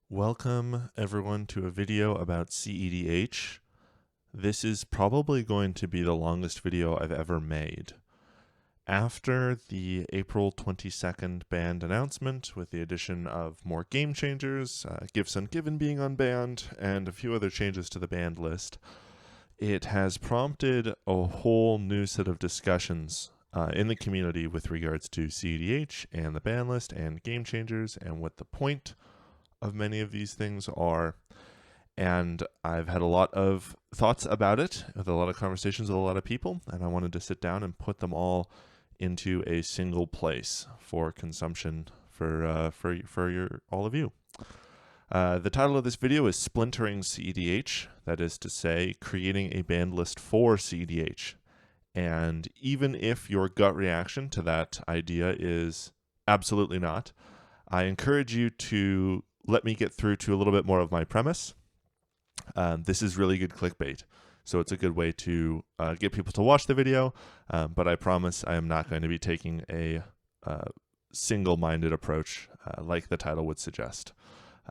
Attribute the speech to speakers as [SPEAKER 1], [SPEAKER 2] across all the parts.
[SPEAKER 1] Welcome everyone to a video about cEDH. This is probably going to be the longest video I've ever made. After the April 22nd banned announcement with the addition of more game changers, Gifts Ungiven being unbanned, and a few other changes to the banned list, it has prompted a whole new set of discussions in the community with regards to cEDH and the ban list and game changers and what the point of many of these things are. And I've had a lot of thoughts about it, with a lot of conversations with a lot of people, and I wanted to sit down and put them all into a single place for consumption for all of you. The title of this video is Splintering cEDH, that is to say, creating a banned list for cEDH. And even if your gut reaction to that idea is absolutely not, I encourage you to let me get through to a little bit more of my premise. This is really good clickbait, so it's a good way to get people to watch the video, but I promise I am not going to be taking a single-minded approach like the title would suggest.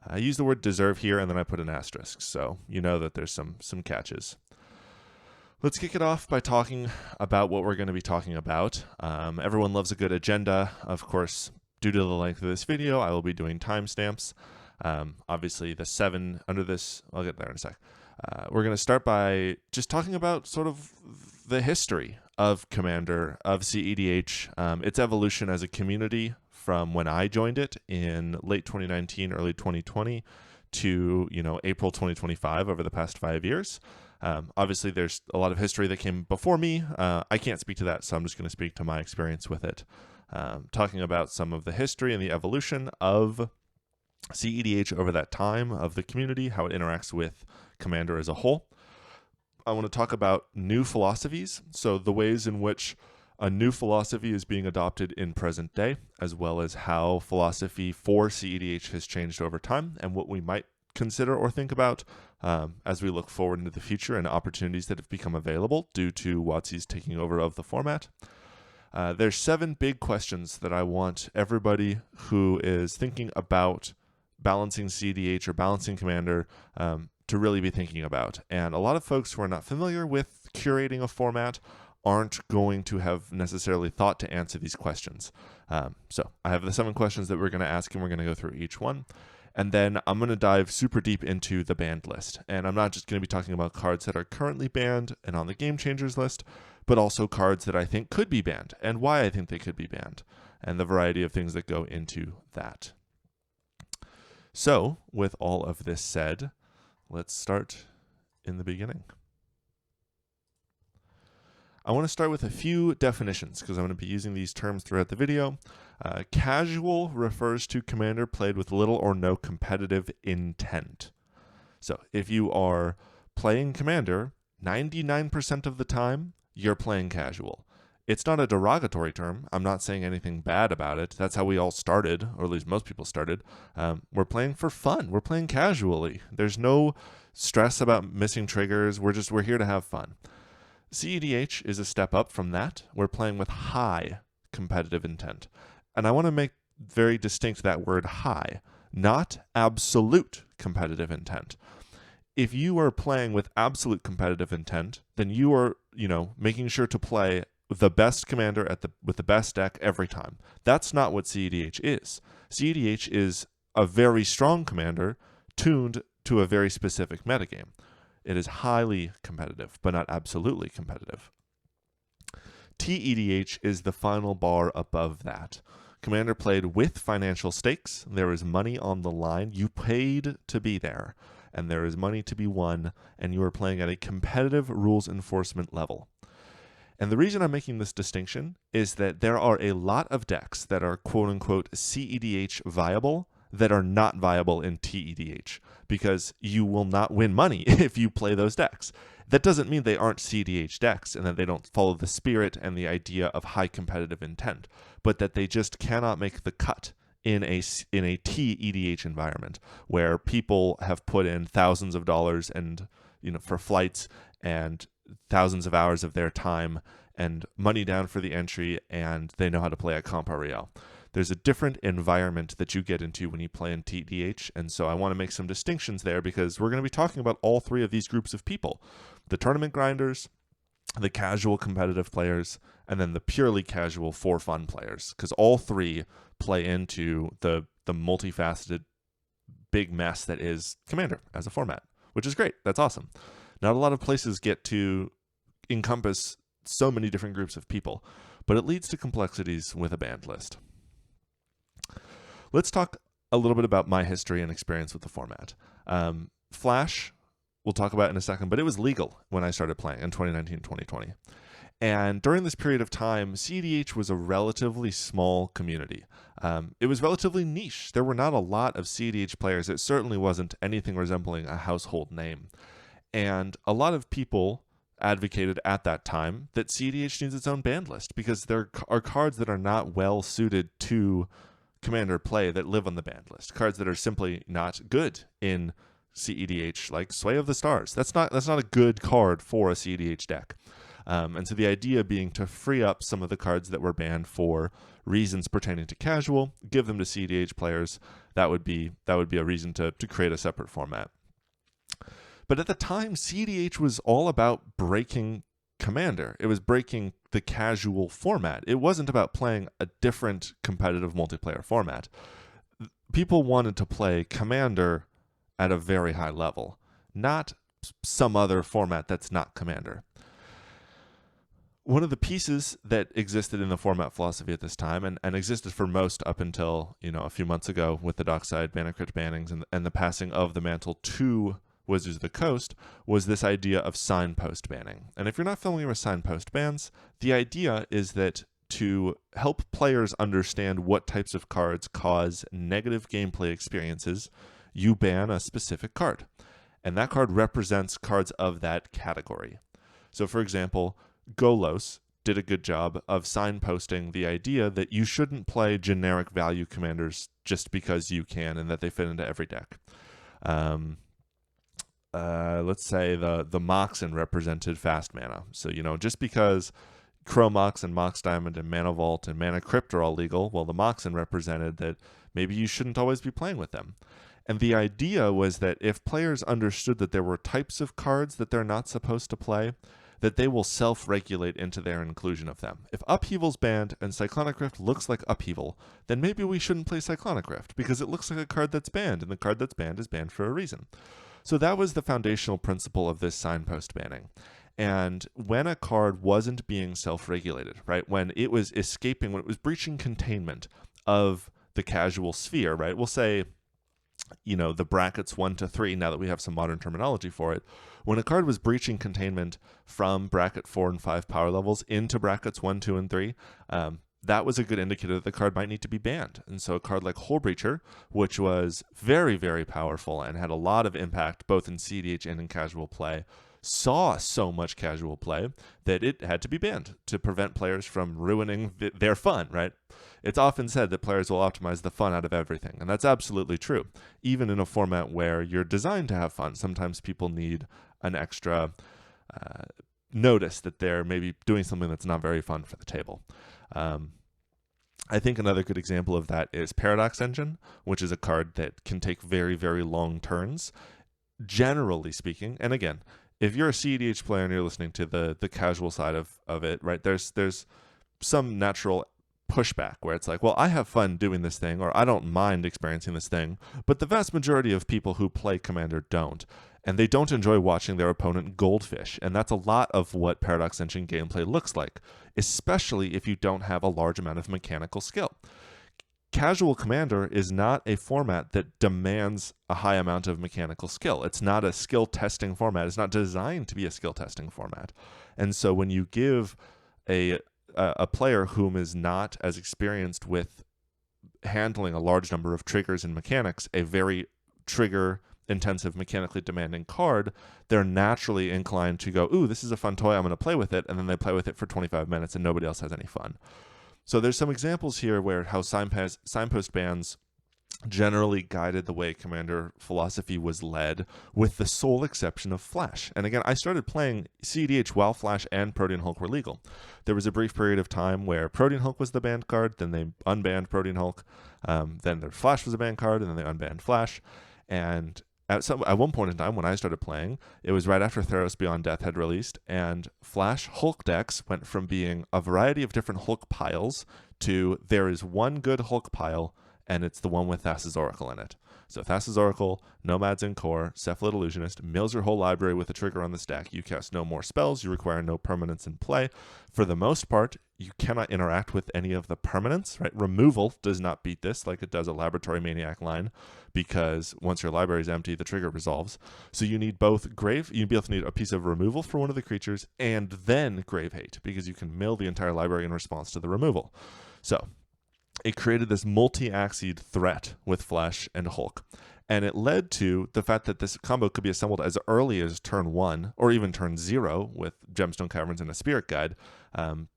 [SPEAKER 1] I use the word deserve here, and then I put an asterisk, so you know that there's some catches. Let's kick it off by talking about what we're going to be talking about. Everyone loves a good agenda. Of course, due to the length of this video, I will be doing timestamps. Obviously, the 7 under this, I'll get there in a sec. We're going to start by just talking about sort of the history of Commander, of cEDH, its evolution as a community from when I joined it in late 2019, early 2020 to, April 2025 over the past 5 years. Obviously, there's a lot of history that came before me. I can't speak to that, so I'm just going to speak to my experience with it. Talking about some of the history and the evolution of cEDH over that time, of the community, how it interacts with Commander as a whole. I want to talk about new philosophies, so the ways in which a new philosophy is being adopted in present day, as well as how philosophy for cEDH has changed over time, and what we might consider or think about as we look forward into the future and opportunities that have become available due to WotC's taking over of the format. There's 7 big questions that I want everybody who is thinking about balancing cEDH or balancing Commander to really be thinking about. And a lot of folks who are not familiar with curating a format aren't going to have necessarily thought to answer these questions. So I have the 7 questions that we're going to ask, and we're going to go through each one. And then I'm going to dive super deep into the banned list. And I'm not just going to be talking about cards that are currently banned and on the Game Changers list, but also cards that I think could be banned and why I think they could be banned, and the variety of things that go into that. So, with all of this said, let's start in the beginning. I want to start with a few definitions because I'm going to be using these terms throughout the video. Casual refers to Commander played with little or no competitive intent. So if you are playing Commander 99% of the time, you're playing casual. It's not a derogatory term. I'm not saying anything bad about it. That's how we all started, or at least most people started. We're playing for fun. We're playing casually. There's no stress about missing triggers. We're here to have fun. cEDH is a step up from that. We're playing with high competitive intent. And I want to make very distinct that word high, not absolute competitive intent. If you are playing with absolute competitive intent, then you are, making sure to play the best Commander with the best deck every time. That's not what cEDH is. cEDH is a very strong Commander tuned to a very specific metagame. It is highly competitive, but not absolutely competitive. tEDH is the final bar above that. Commander played with financial stakes. There is money on the line. You paid to be there, and there is money to be won, and you are playing at a competitive rules enforcement level. And the reason I'm making this distinction is that there are a lot of decks that are quote-unquote cEDH viable that are not viable in tEDH, because you will not win money if you play those decks. That doesn't mean they aren't cEDH decks and that they don't follow the spirit and the idea of high competitive intent, but that they just cannot make the cut in a tEDH environment where people have put in thousands of dollars and for flights and thousands of hours of their time and money down for the entry, and they know how to play at Compa Real. There's a different environment that you get into when you play in cEDH, and so I want to make some distinctions there because we're going to be talking about all three of these groups of people: the tournament grinders, the casual competitive players, and then the purely casual for fun players, because all three play into the multifaceted big mess that is Commander as a format, which is great. That's awesome. Not a lot of places get to encompass so many different groups of people, but it leads to complexities with a banned list. Let's talk a little bit about my history and experience with the format. Flash, we'll talk about in a second, but it was legal when I started playing in 2019, 2020. And during this period of time, cEDH was a relatively small community. It was relatively niche. There were not a lot of cEDH players. It certainly wasn't anything resembling a household name. And a lot of people advocated at that time that cEDH needs its own banned list because there are cards that are not well suited to Commander play that live on the banned list. Cards that are simply not good in cEDH, like Sway of the Stars. That's not a good card for a cEDH deck. And so the idea being to free up some of the cards that were banned for reasons pertaining to casual, give them to cEDH players. That would be a reason to create a separate format. But at the time, cEDH was all about breaking Commander. It was breaking the casual format. It wasn't about playing a different competitive multiplayer format. People wanted to play Commander at a very high level, not some other format that's not Commander. One of the pieces that existed in the format philosophy at this time, and existed for most up until a few months ago with the Dockside Mana Crypt bannings and the passing of the mantle to Wizards of the Coast, was this idea of signpost banning. And if you're not familiar with signpost bans, the idea is that to help players understand what types of cards cause negative gameplay experiences, you ban a specific card. And that card represents cards of that category. So for example, Golos did a good job of signposting the idea that you shouldn't play generic value commanders just because you can and that they fit into every deck. Let's say the Moxen represented fast mana. So, just because Chromox and Mox Diamond and Mana Vault and Mana Crypt are all legal, well, the Moxen represented that maybe you shouldn't always be playing with them. And the idea was that if players understood that there were types of cards that they're not supposed to play, that they will self-regulate into their inclusion of them. If Upheaval's banned and Cyclonic Rift looks like Upheaval, then maybe we shouldn't play Cyclonic Rift because it looks like a card that's banned, and the card that's banned is banned for a reason. So that was the foundational principle of this signpost banning. And when a card wasn't being self-regulated, right, when it was escaping, when it was breaching containment of the casual sphere, right, we'll say, the brackets 1 to 3, now that we have some modern terminology for it, when a card was breaching containment from bracket 4 and 5 power levels into brackets 1, 2, and 3, that was a good indicator that the card might need to be banned. And so a card like Hullbreacher, which was very, very powerful and had a lot of impact both in cEDH and in casual play, saw so much casual play that it had to be banned to prevent players from ruining their fun, right? It's often said that players will optimize the fun out of everything, and that's absolutely true. Even in a format where you're designed to have fun, sometimes people need an extra notice that they're maybe doing something that's not very fun for the table. I think another good example of that is Paradox Engine, which is a card that can take very, very long turns. Generally speaking, and again, if you're a cEDH player and you're listening to the casual side of it, right, there's some natural pushback where it's like, well, I have fun doing this thing, or I don't mind experiencing this thing, but the vast majority of people who play Commander don't. And they don't enjoy watching their opponent goldfish, and that's a lot of what Paradox Engine gameplay looks like, especially if you don't have a large amount of mechanical skill. Casual Commander is not a format that demands a high amount of mechanical skill. It's not a skill testing format. It's not designed to be a skill testing format. And so when you give a player whom is not as experienced with handling a large number of triggers and mechanics a very trigger intensive, mechanically demanding card, they're naturally inclined to go, ooh, this is a fun toy, I'm going to play with it, and then they play with it for 25 minutes and nobody else has any fun. So there's some examples here where how signpost bans generally guided the way Commander philosophy was led, with the sole exception of Flash. And again, I started playing cEDH while Flash and Protean Hulk were legal. There was a brief period of time where Protean Hulk was the banned card, then they unbanned Protean Hulk, then their Flash was a banned card, and then they unbanned Flash. And at one point in time when I started playing, it was right after Theros Beyond Death had released, and Flash Hulk decks went from being a variety of different Hulk piles to there is one good Hulk pile, and it's the one with Thassa's Oracle in it. So Thassa's Oracle, Nomads in Core, Cephalid Illusionist, mills your whole library with a trigger on the stack. You cast no more spells, you require no permanents in play. For the most part, you cannot interact with any of the permanents, right? Removal does not beat this like it does a Laboratory Maniac line, because once your library is empty, the trigger resolves. So you need both Grave, you'd be able to need a piece of removal for one of the creatures, and then Grave Hate, because you can mill the entire library in response to the removal. So it created this multi-axied threat with Flash and Hulk. And it led to the fact that this combo could be assembled as early as turn 1 or even turn 0 with Gemstone Caverns and a Spirit Guide.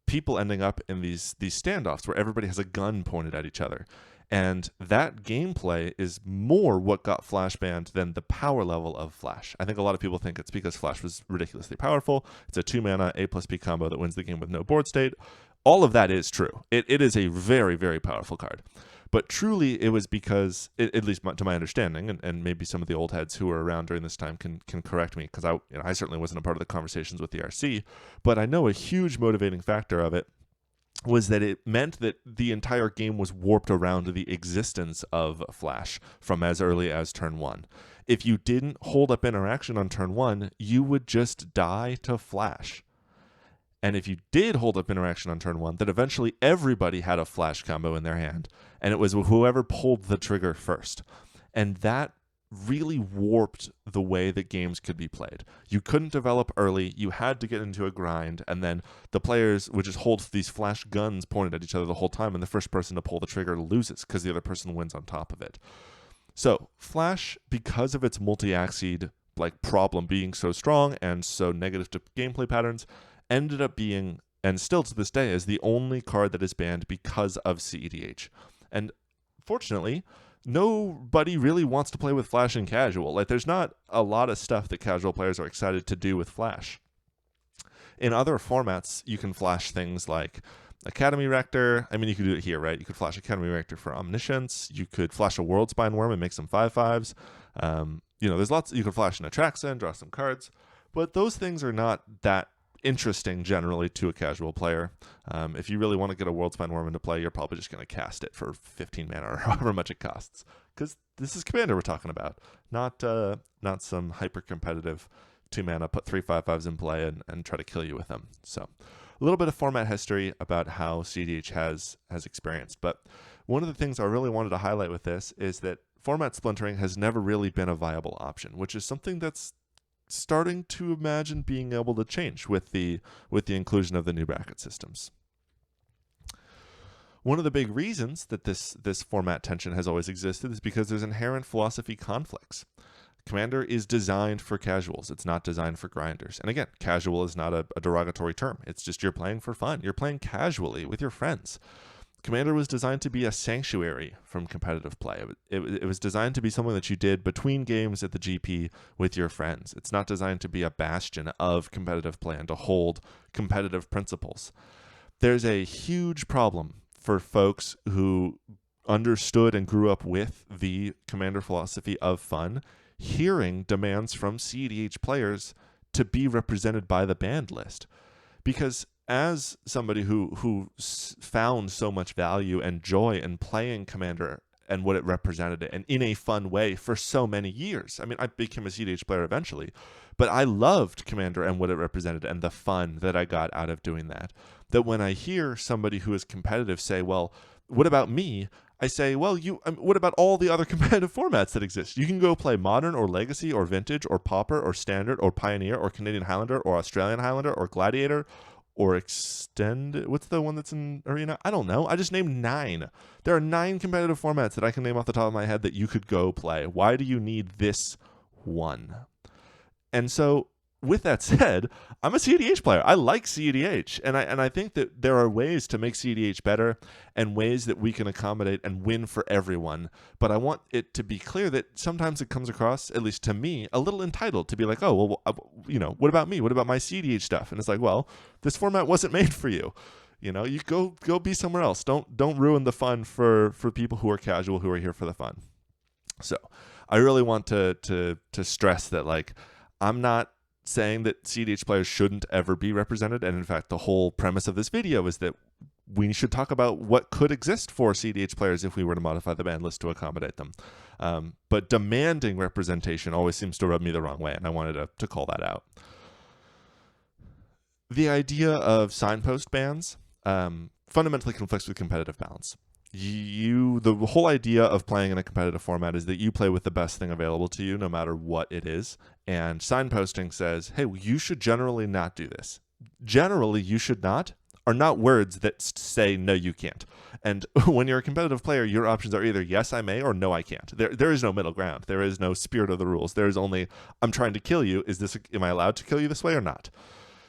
[SPEAKER 1] People ending up in these standoffs where everybody has a gun pointed at each other. And that gameplay is more what got Flash banned than the power level of Flash. I think a lot of people think it's because Flash was ridiculously powerful. It's a 2-mana A+B combo that wins the game with no board state. All of that is true. It is a very, very powerful card. But truly, it was because, at least to my understanding, and maybe some of the old heads who were around during this time can correct me, because I certainly wasn't a part of the conversations with the RC, but I know a huge motivating factor of it was that it meant that the entire game was warped around the existence of Flash from as early as turn 1. If you didn't hold up interaction on turn 1, you would just die to Flash. And if you did hold up interaction on turn 1, then eventually everybody had a Flash combo in their hand, and it was whoever pulled the trigger first. And that really warped the way that games could be played. You couldn't develop early, you had to get into a grind, and then the players would just hold these Flash guns pointed at each other the whole time, and the first person to pull the trigger loses because the other person wins on top of it. So Flash, because of its multi-axied problem being so strong and so negative to gameplay patterns, ended up being, and still to this day, is the only card that is banned because of cEDH. And fortunately, nobody really wants to play with Flash in casual. There's not a lot of stuff that casual players are excited to do with Flash. In other formats, you can Flash things like Academy Rector. I mean, you could do it here, right? You could Flash Academy Rector for Omniscience. You could Flash a World Spine Worm and make some 5/5s. There's lots. You could Flash an Atraxa and draw some cards. But those things are not that interesting generally to a casual player. If you really want to get a World Spine Worm into play, you're probably just going to cast it for 15 mana or however much it costs, because this is Commander we're talking about, not some hyper competitive 2 mana put 3 5/5s in play and try to kill you with them. So a little bit of format history about how cEDH has experienced. But one of the things I really wanted to highlight with this is that format splintering has never really been a viable option, which is something that's starting to imagine being able to change with the inclusion of the new bracket systems. One of the big reasons that this format tension has always existed is because there's inherent philosophy conflicts. Commander is designed for casuals. It's not designed for grinders. And again, casual is not a derogatory term. It's just you're playing for fun. You're playing casually with your friends. Commander was designed to be a sanctuary from competitive play. It was designed to be something that you did between games at the GP with your friends. It's not designed to be a bastion of competitive play and to hold competitive principles. There's a huge problem for folks who understood and grew up with the Commander philosophy of fun, hearing demands from cEDH players to be represented by the banned list. Because as somebody who found so much value and joy in playing Commander and what it represented and in a fun way for so many years. I mean, I became a cEDH player eventually, but I loved Commander and what it represented and the fun that I got out of doing that. That when I hear somebody who is competitive say, well, what about me? I say, well, what about all the other competitive formats that exist? You can go play Modern or Legacy or Vintage or Pauper or Standard or Pioneer or Canadian Highlander or Australian Highlander or Gladiator or Extend. What's the one that's in Arena? I don't know. I just named 9. There are 9 competitive formats that I can name off the top of my head that you could go play. Why do you need this one? And so with that said, I'm a cEDH player. I like cEDH, and I think that there are ways to make cEDH better and ways that we can accommodate and win for everyone. But I want it to be clear that sometimes it comes across, at least to me, a little entitled to be like, oh, well, what about me? What about my cEDH stuff? And it's like, well, this format wasn't made for you. You go be somewhere else. Don't ruin the fun for people who are casual, who are here for the fun. So I really want to stress that, like, I'm not saying that cEDH players shouldn't ever be represented, and in fact the whole premise of this video is that we should talk about what could exist for cEDH players if we were to modify the ban list to accommodate them. But demanding representation always seems to rub me the wrong way, and I wanted to call that out. The idea of signpost bans fundamentally conflicts with competitive balance. The whole idea of playing in a competitive format is that you play with the best thing available to you, no matter what it is. And signposting says, hey, you should generally not do this. Generally, you should not are not words that say, no, you can't. And when you're a competitive player, your options are either yes, I may, or no, I can't. There is no middle ground. There is no spirit of the rules. There is only, I'm trying to kill you. Am I allowed to kill you this way or not?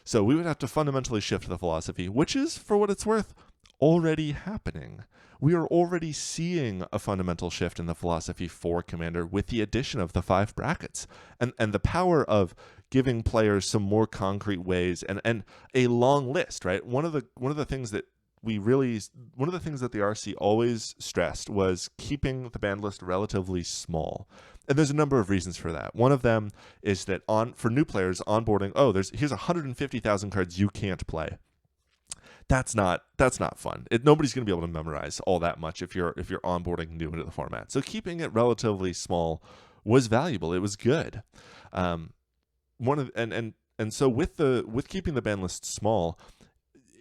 [SPEAKER 1] So we would have to fundamentally shift the philosophy, which is, for what it's worth, already happening. We are already seeing a fundamental shift in the philosophy for Commander with the addition of the 5 brackets and the power of giving players some more concrete ways and a long list, right? One of the things that the RC always stressed was keeping the ban list relatively small. And there's a number of reasons for that. One of them is that for new players onboarding, here's 150,000 cards you can't play. That's not fun. Nobody's going to be able to memorize all that much if you're onboarding new into the format. So keeping it relatively small was valuable. It was good. So with keeping the ban list small,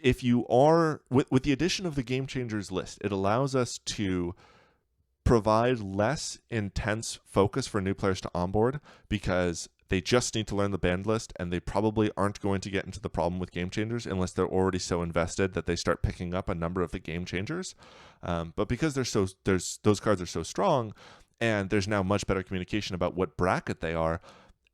[SPEAKER 1] if you are with the addition of the Game Changers list, it allows us to provide less intense focus for new players to onboard because they just need to learn the banned list, and they probably aren't going to get into the problem with Game Changers unless they're already so invested that they start picking up a number of the Game Changers. But because those cards are so strong, and there's now much better communication about what bracket they are,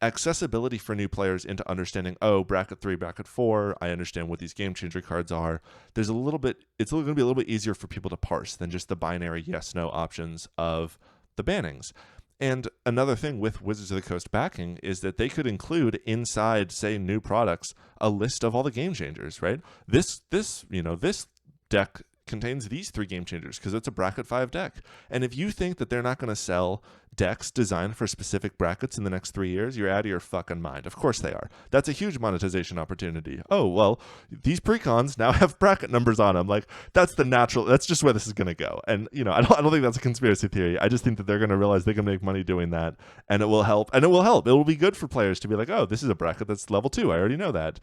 [SPEAKER 1] accessibility for new players into understanding, bracket 3, bracket 4, I understand what these Game Changer cards are. It's going to be a little bit easier for people to parse than just the binary yes/no options of the bannings. And another thing with Wizards of the Coast backing is that they could include inside, say, new products, a list of all the Game Changers, right? This deck contains these 3 Game Changers because it's a bracket 5 deck. And if you think that they're not going to sell decks designed for specific brackets in the next 3 years, you're out of your fucking mind. Of course they are. That's a huge monetization opportunity. Oh, well, these precons now have bracket numbers on them. Like, that's just where this is going to go. And, I don't think that's a conspiracy theory. I just think that they're going to realize they can make money doing that, and it will help. And it will help. It will be good for players to be like, oh, this is a bracket that's level 2. I already know that.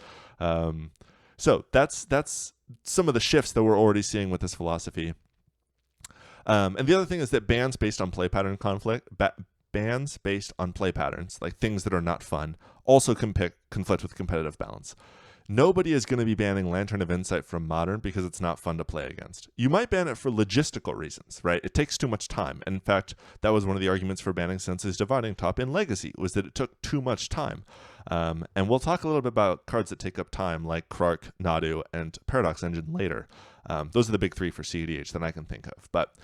[SPEAKER 1] So that's some of the shifts that we're already seeing with this philosophy. And the other thing is that bans based on play pattern bans based on play patterns, like things that are not fun, also conflict with competitive balance. Nobody is going to be banning Lantern of Insight from Modern because it's not fun to play against. You might ban it for logistical reasons, right? It takes too much time. In fact, that was one of the arguments for banning Senses Dividing Top in Legacy, was that it took too much time. And we'll talk a little bit about cards that take up time, like Krark, Nadu, and Paradox Engine later. Those are the big 3 for cEDH that I can think of. But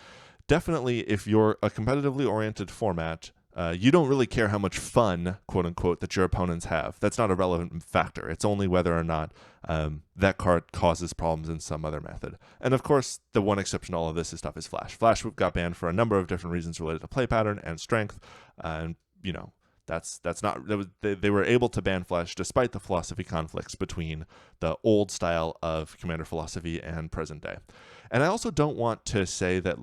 [SPEAKER 1] definitely, if you're a competitively oriented format, you don't really care how much fun, quote unquote, that your opponents have. That's not a relevant factor. It's only whether or not that card causes problems in some other method. And of course, the one exception to all of this stuff is Flash. Flash got banned for a number of different reasons related to play pattern and strength. And they were able to ban Flash despite the philosophy conflicts between the old style of Commander philosophy and present day. And I also don't want to say that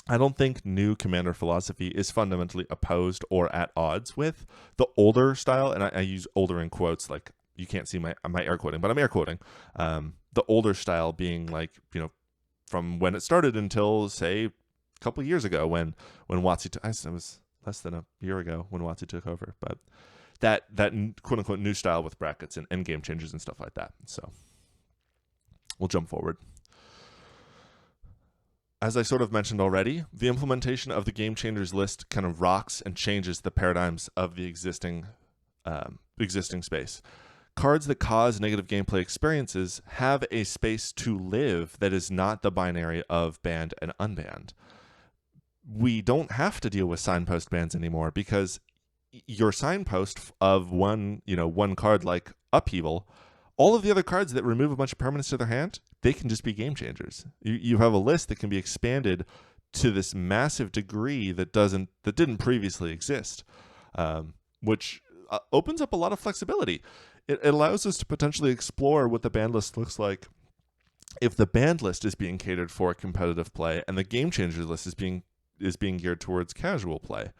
[SPEAKER 1] I don't think new Commander philosophy is fundamentally opposed or at odds with the older style, and I use older in quotes, like you can't see my air quoting, but I'm air quoting. The older style being from when it started until, say, a couple years ago when WotC it was less than a year ago when WotC took over, but that quote unquote new style with brackets and Game Changers and stuff like that. So we'll jump forward. As I sort of mentioned already, the implementation of the Game Changers list kind of rocks and changes the paradigms of the existing existing space. Cards that cause negative gameplay experiences have a space to live that is not the binary of banned and unbanned. We don't have to deal with signpost bans anymore because your signpost of one card like Upheaval, all of the other cards that remove a bunch of permanents to their hand, they can just be game changers. You have a list that can be expanded to this massive degree that didn't previously exist, which opens up a lot of flexibility. It allows us to potentially explore what the banned list looks like if the banned list is being catered for competitive play and the game changers list is being geared towards casual play.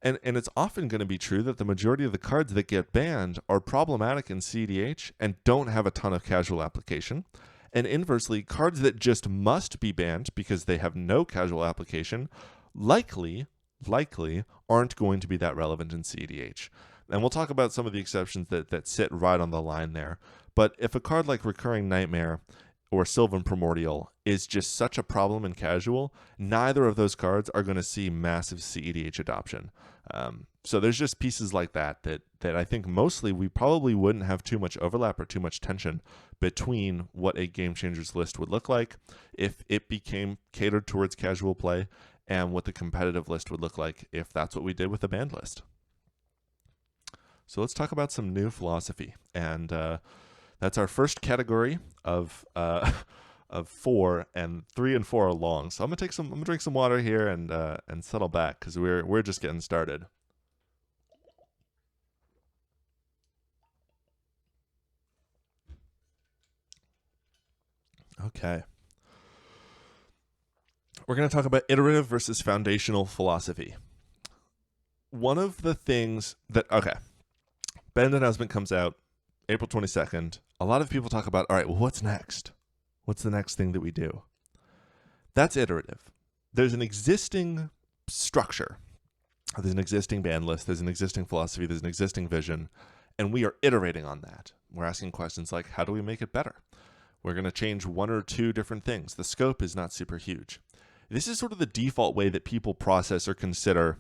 [SPEAKER 1] And it's often going to be true that the majority of the cards that get banned are problematic in cEDH and don't have a ton of casual application. And inversely, cards that just must be banned because they have no casual application likely aren't going to be that relevant in cEDH. And we'll talk about some of the exceptions that sit right on the line there. But if a card like Recurring Nightmare or Sylvan Primordial is just such a problem in casual, neither of those cards are going to see massive cEDH adoption. So there's just pieces like that I think mostly we probably wouldn't have too much overlap or too much tension between what a Game Changers list would look like if it became catered towards casual play and what the competitive list would look like if that's what we did with the banned list. So let's talk about some new philosophy, and that's our first category of 4, and 3 and 4 are long. So I'm gonna drink some water here and settle back because we're just getting started. Okay. We're going to talk about iterative versus foundational philosophy. One of the things Banned announcement comes out April 22nd. A lot of people talk about, all right, well, what's next? What's the next thing that we do? That's iterative. There's an existing structure. There's an existing ban list. There's an existing philosophy. There's an existing vision. And we are iterating on that. We're asking questions like, how do we make it better? We're going to change 1 or 2 different things. The scope is not super huge. This is sort of the default way that people process or consider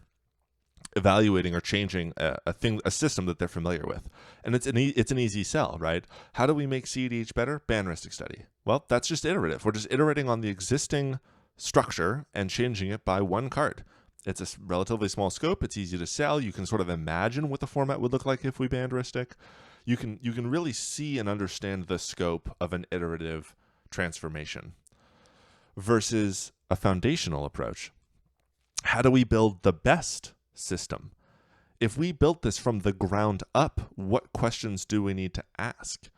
[SPEAKER 1] evaluating or changing a system that they're familiar with. And it's an easy sell, right? How do we make cEDH better? Ban heuristic study. Well, that's just iterative. We're just iterating on the existing structure and changing it by 1 card. It's a relatively small scope. It's easy to sell. You can sort of imagine what the format would look like if we banned heuristic. You can really see and understand the scope of an iterative transformation versus a foundational approach. How do we build the best system? If we built this from the ground up, what questions do we need to ask?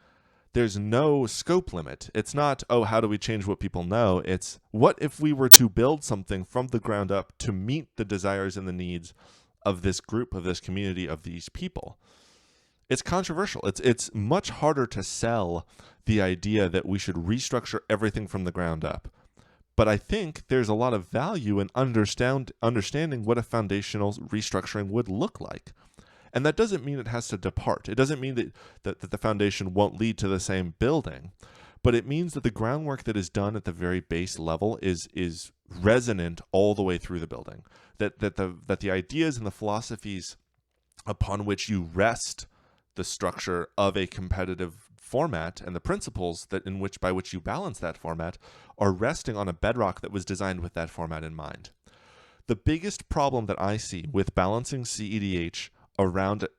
[SPEAKER 1] There's no scope limit. It's not, oh, how do we change what people know? It's, what if we were to build something from the ground up to meet the desires and the needs of this group, of this community, of these people? It's controversial. It's much harder to sell the idea that we should restructure everything from the ground up. But I think there's a lot of value in understanding what a foundational restructuring would look like. And that doesn't mean it has to depart. It doesn't mean that the foundation won't lead to the same building. But it means that the groundwork that is done at the very base level is resonant all the way through the building. That the ideas and the philosophies upon which you rest the structure of a competitive format and the principles by which you balance that format are resting on a bedrock that was designed with that format in mind. The biggest problem that I see with balancing cEDH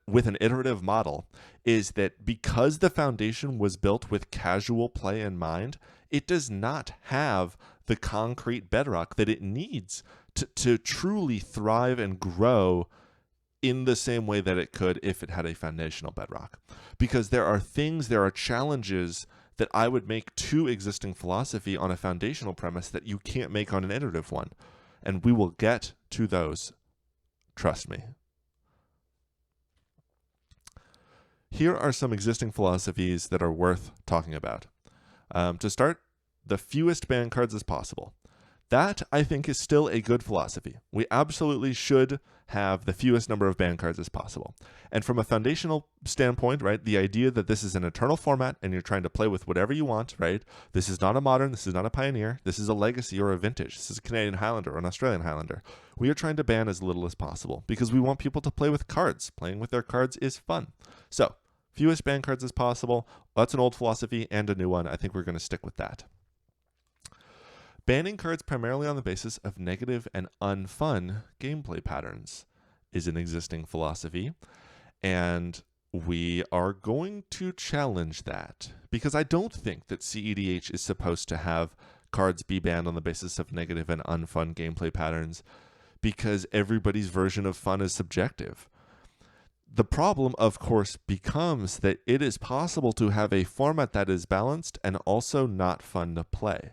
[SPEAKER 1] with an iterative model is that because the foundation was built with casual play in mind, it does not have the concrete bedrock that it needs to truly thrive and grow in the same way that it could if it had a foundational bedrock. Because there are challenges that I would make to existing philosophy on a foundational premise that you can't make on an iterative one. And we will get to those. Trust me. Here are some existing philosophies that are worth talking about. To start, the fewest ban cards as possible. That, I think, is still a good philosophy. We absolutely should have the fewest number of banned cards as possible. And from a foundational standpoint, right, the idea that this is an eternal format and you're trying to play with whatever you want, right? This is not a modern, this is not a pioneer, this is a legacy or a vintage. This is a Canadian Highlander or an Australian Highlander. We are trying to ban as little as possible because we want people to play with cards. Playing with their cards is fun. So, fewest banned cards as possible. That's an old philosophy and a new one. I think we're going to stick with that. Banning cards primarily on the basis of negative and unfun gameplay patterns is an existing philosophy, and we are going to challenge that because I don't think that cEDH is supposed to have cards be banned on the basis of negative and unfun gameplay patterns because everybody's version of fun is subjective. The problem, of course, becomes that it is possible to have a format that is balanced and also not fun to play.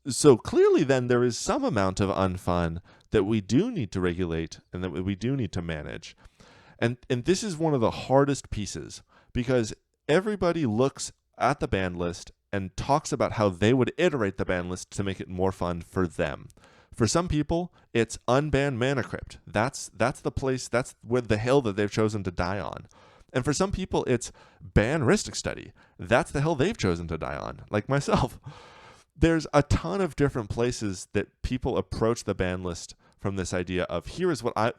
[SPEAKER 1] So clearly then there is some amount of unfun that we do need to regulate and that we do need to manage. And this is one of the hardest pieces because everybody looks at the ban list and talks about how they would iterate the ban list to make it more fun for them. For some people, it's unban Mana Crypt. That's the place, that's where the hill that they've chosen to die on. And for some people, it's ban Rhystic Study. That's the hill they've chosen to die on, like myself. There's a ton of different places that people approach the ban list from this idea of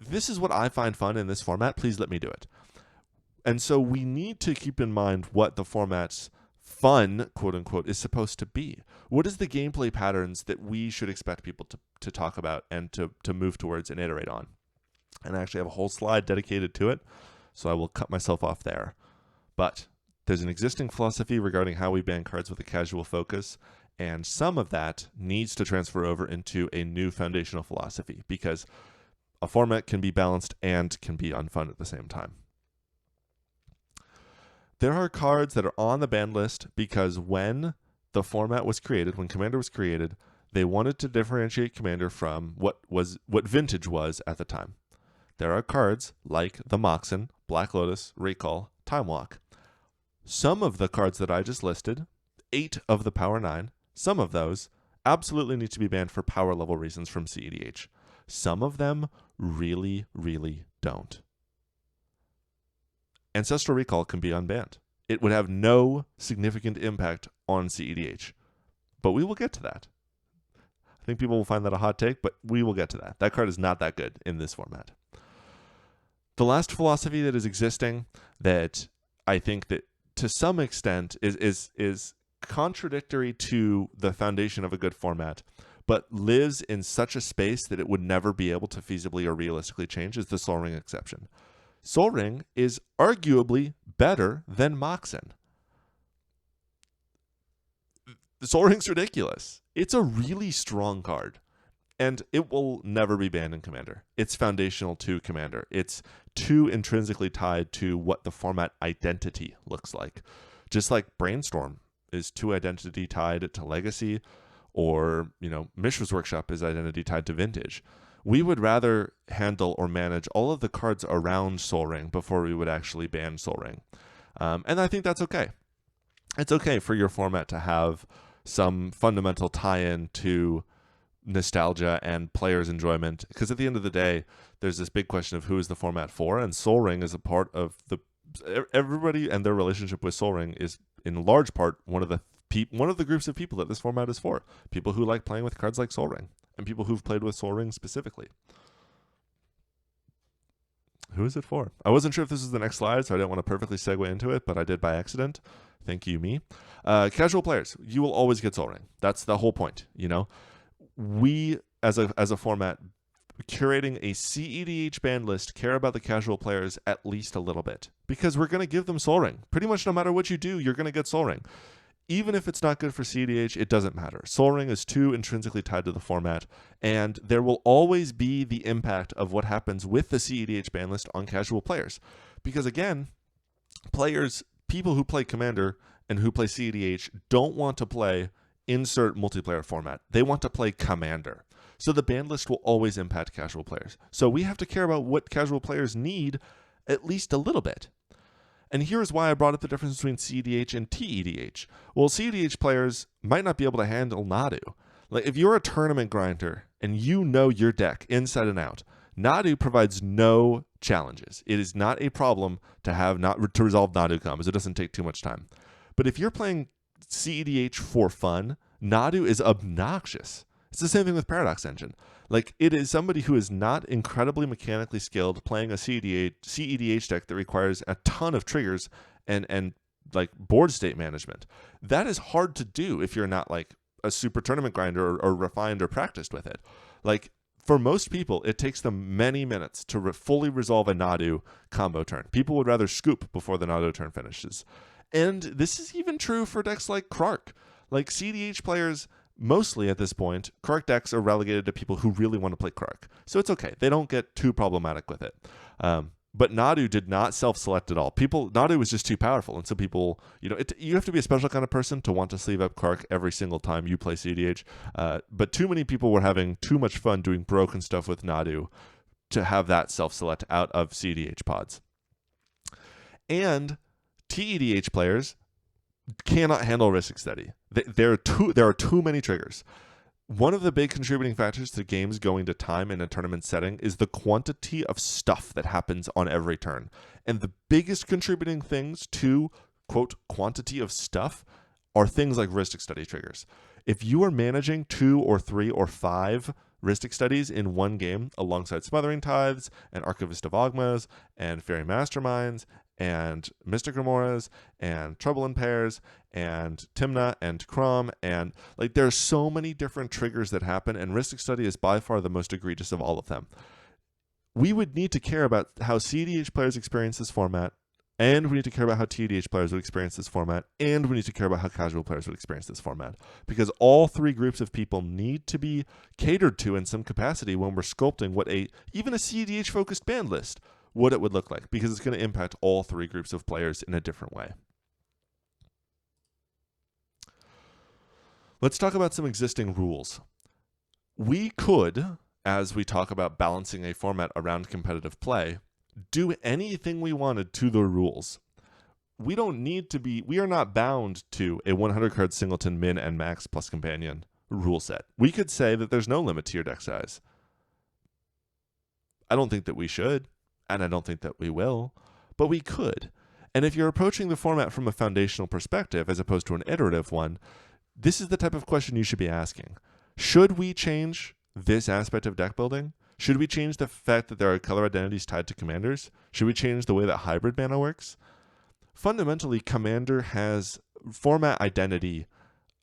[SPEAKER 1] this is what I find fun in this format, please let me do it. And so we need to keep in mind what the format's fun, quote unquote, is supposed to be. What is the gameplay patterns that we should expect people to talk about and to move towards and iterate on? And I actually have a whole slide dedicated to it, so I will cut myself off there. But there's an existing philosophy regarding how we ban cards with a casual focus, and some of that needs to transfer over into a new foundational philosophy because a format can be balanced and can be unfun at the same time. There are cards that are on the ban list because when the format was created, when Commander was created, they wanted to differentiate Commander from what Vintage was at the time. There are cards like the Moxen, Black Lotus, Recall, Time Walk. Some of the cards that I just listed, 8 of the Power 9, some of those absolutely need to be banned for power level reasons from cEDH. Some of them really, really don't. Ancestral Recall can be unbanned. It would have no significant impact on cEDH. But we will get to that. I think people will find that a hot take, but we will get to that. That card is not that good in this format. The last philosophy that is existing that I think that to some extent is contradictory to the foundation of a good format, but lives in such a space that it would never be able to feasibly or realistically change is the Sol Ring exception. Sol Ring is arguably better than Moxen. Sol Ring's ridiculous. It's a really strong card, and it will never be banned in Commander. It's foundational to Commander. It's too intrinsically tied to what the format identity looks like. Just like Brainstorm is too identity tied to Legacy, or, Mishra's Workshop is identity tied to Vintage. We would rather handle or manage all of the cards around Sol Ring before we would actually ban Sol Ring. And I think that's okay. It's okay for your format to have some fundamental tie-in to nostalgia and players' enjoyment, because at the end of the day, there's this big question of who is the format for, and Sol Ring is a part of everybody, and their relationship with Sol Ring is in large part one of the groups of people that this format is for. People who like playing with cards like Sol Ring, and people who've played with Sol Ring specifically. Who is it for? I wasn't sure if this was the next slide, so I didn't want to perfectly segue into it, but I did by accident. Thank you, me. Casual players, you will always get Sol Ring. That's the whole point, We, as a format, curating a cEDH ban list, care about the casual players at least a little bit, because we're going to give them Sol Ring. Pretty much no matter what you do, you're going to get Sol Ring. Even if it's not good for cEDH, it doesn't matter. Sol Ring is too intrinsically tied to the format, and there will always be the impact of what happens with the cEDH ban list on casual players. Because again, people who play Commander and who play cEDH don't want to play insert multiplayer format. They want to play Commander. So the ban list will always impact casual players. So we have to care about what casual players need at least a little bit. And here's why I brought up the difference between cEDH and tEDH. Well, cEDH players might not be able to handle Nadu. Like if you're a tournament grinder and you know your deck inside and out, Nadu provides no challenges. It is not a problem to resolve Nadu combos. It doesn't take too much time. But if you're playing cEDH for fun, Nadu is obnoxious. It's the same thing with Paradox Engine. Like it is somebody who is not incredibly mechanically skilled playing a cEDH deck that requires a ton of triggers and like board state management. That is hard to do if you're not like a super tournament grinder or refined or practiced with it. Like for most people, it takes them many minutes to fully resolve a Nadu combo turn. People would rather scoop before the Nadu turn finishes. And this is even true for decks like Krark. Like cEDH players, mostly at this point, Krark decks are relegated to people who really want to play Krark. So it's okay. They don't get too problematic with it. But Nadu did not self-select at all. Nadu was just too powerful, and so people, you have to be a special kind of person to want to sleeve up Krark every single time you play cEDH. But too many people were having too much fun doing broken stuff with Nadu to have that self-select out of cEDH pods. And TEDH players cannot handle Ristic Study. There are too many triggers. One of the big contributing factors to games going to time in a tournament setting is the quantity of stuff that happens on every turn. And the biggest contributing things to, quote, quantity of stuff are things like Ristic Study triggers. If you are managing 2 or 3 or 5 Ristic Studies in one game alongside Smothering Tithes and Archivist of Ogmas and Fairy Masterminds and Mystic Remoras and Trouble in Pairs and Timna and Crom, and like there are so many different triggers that happen, and Ristic Study is by far the most egregious of all of them. We would need to care about how cEDH players experience this format, and we need to care about how TEDH players would experience this format, and we need to care about how casual players would experience this format, because all three groups of people need to be catered to in some capacity when we're sculpting what even a cEDH focused band list, what it would look like, because it's going to impact all three groups of players in a different way. Let's talk about some existing rules. We could, as we talk about balancing a format around competitive play, do anything we wanted to the rules. We are not bound to a 100 card singleton min and max plus companion rule set. We could say that there's no limit to your deck size. I don't think that we should, and I don't think that we will, but we could. And if you're approaching the format from a foundational perspective as opposed to an iterative one, this is the type of question you should be asking. Should we change this aspect of deck building? Should we change the fact that there are color identities tied to commanders? Should we change the way that hybrid mana works? Fundamentally, Commander has format identity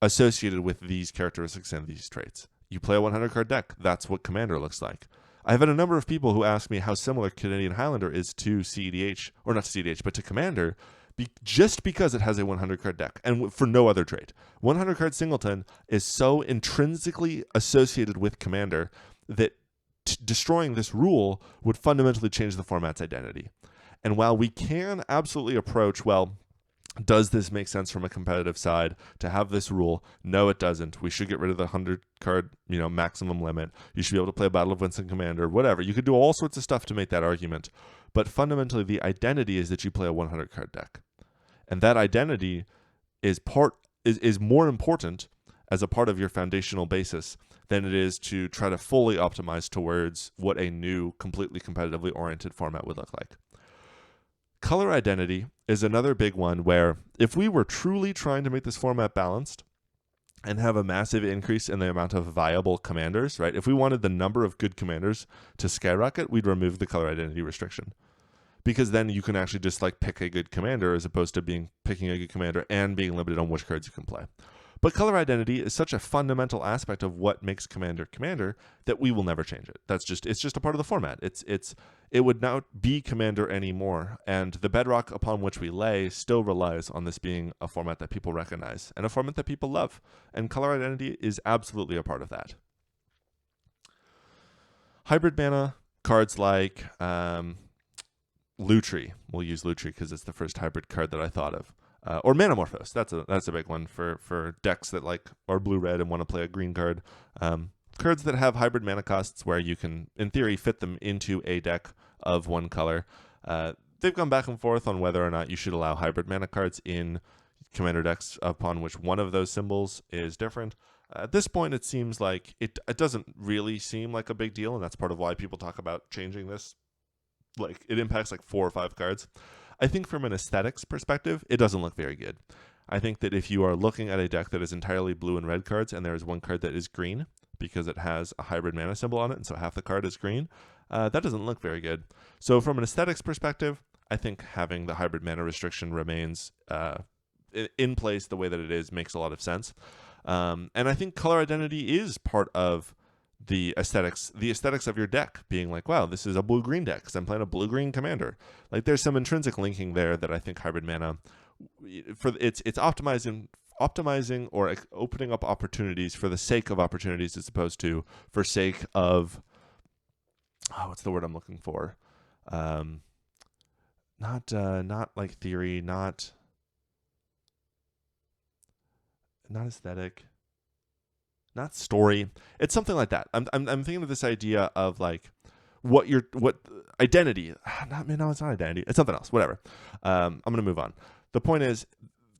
[SPEAKER 1] associated with these characteristics and these traits. You play a 100 card deck, that's what Commander looks like. I've had a number of people who ask me how similar Canadian Highlander is to cEDH, or not to cEDH, but to Commander, just because it has a 100 card deck, and for no other trait. 100 card singleton is so intrinsically associated with Commander that destroying this rule would fundamentally change the format's identity. And while we can absolutely approach, well, does this make sense from a competitive side to have this rule? No, it doesn't. We should get rid of the 100 card, maximum limit. You should be able to play Battle of Winston Commander, whatever. You could do all sorts of stuff to make that argument. But fundamentally, the identity is that you play a 100 card deck. And that identity is more important as a part of your foundational basis than it is to try to fully optimize towards what a new, completely competitively oriented format would look like. Color identity is another big one where if we were truly trying to make this format balanced and have a massive increase in the amount of viable commanders, right? If we wanted the number of good commanders to skyrocket, we'd remove the color identity restriction. Because then you can actually just pick a good commander as opposed to picking a good commander and being limited on which cards you can play. But color identity is such a fundamental aspect of what makes Commander Commander that we will never change it. It's just a part of the format. It would not be Commander anymore, and the bedrock upon which we lay still relies on this being a format that people recognize and a format that people love. And color identity is absolutely a part of that. Hybrid mana, cards like Lutri. We'll use Lutri because it's the first hybrid card that I thought of. Or Manamorphose. That's a big one for decks that are blue-red and want to play a green card. Cards that have hybrid mana costs where you can, in theory, fit them into a deck of one color. They've gone back and forth on whether or not you should allow hybrid mana cards in commander decks upon which one of those symbols is different. At this point, it seems like it doesn't really seem like a big deal, and that's part of why people talk about changing this. Like, it impacts like 4 or 5 cards. I think from an aesthetics perspective, it doesn't look very good. I think that if you are looking at a deck that is entirely blue and red cards, and there is one card that is green because it has a hybrid mana symbol on it, and so half the card is green, that doesn't look very good. So from an aesthetics perspective, I think having the hybrid mana restriction remains in place the way that it is makes a lot of sense. And I think color identity is part of the aesthetics of your deck, being like, wow, this is a blue-green deck because I'm playing a blue-green commander. Like, there's some intrinsic linking there that I think hybrid mana, it's optimizing or opening up opportunities for the sake of opportunities as opposed to for sake of, what's the word I'm looking for? Not like theory, not aesthetic, not story. It's something like that. I'm thinking of this idea of like what identity. No, it's not identity. It's something else. Whatever. I'm gonna move on. The point is,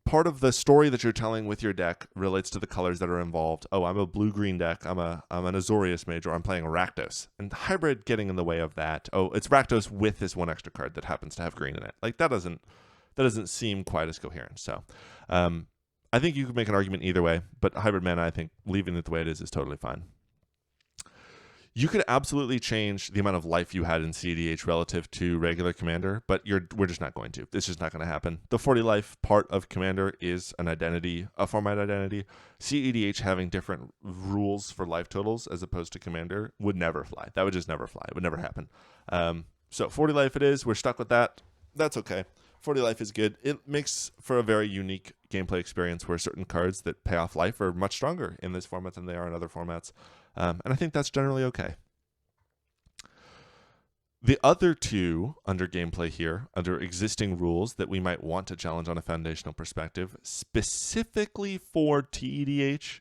[SPEAKER 1] part of the story that you're telling with your deck relates to the colors that are involved. Oh, I'm a blue-green deck. I'm an Azorius mage, or I'm playing Rakdos. And hybrid getting in the way of that. Oh, it's Rakdos with this one extra card that happens to have green in it. Like, that doesn't seem quite as coherent. So, I think you could make an argument either way, but hybrid mana, I think leaving it the way it is totally fine. You could absolutely change the amount of life you had in cEDH relative to regular Commander, but we're just not going to. It's just not going to happen. The 40 life part of Commander is an identity, a format identity. cEDH having different rules for life totals as opposed to Commander would never fly. That would just never fly. It would never happen. So 40 life it is. We're stuck with that. That's okay. 40 life is good. It makes for a very unique gameplay experience where certain cards that pay off life are much stronger in this format than they are in other formats. And I think that's generally okay. The other two under gameplay here, under existing rules that we might want to challenge on a foundational perspective, specifically for cEDH,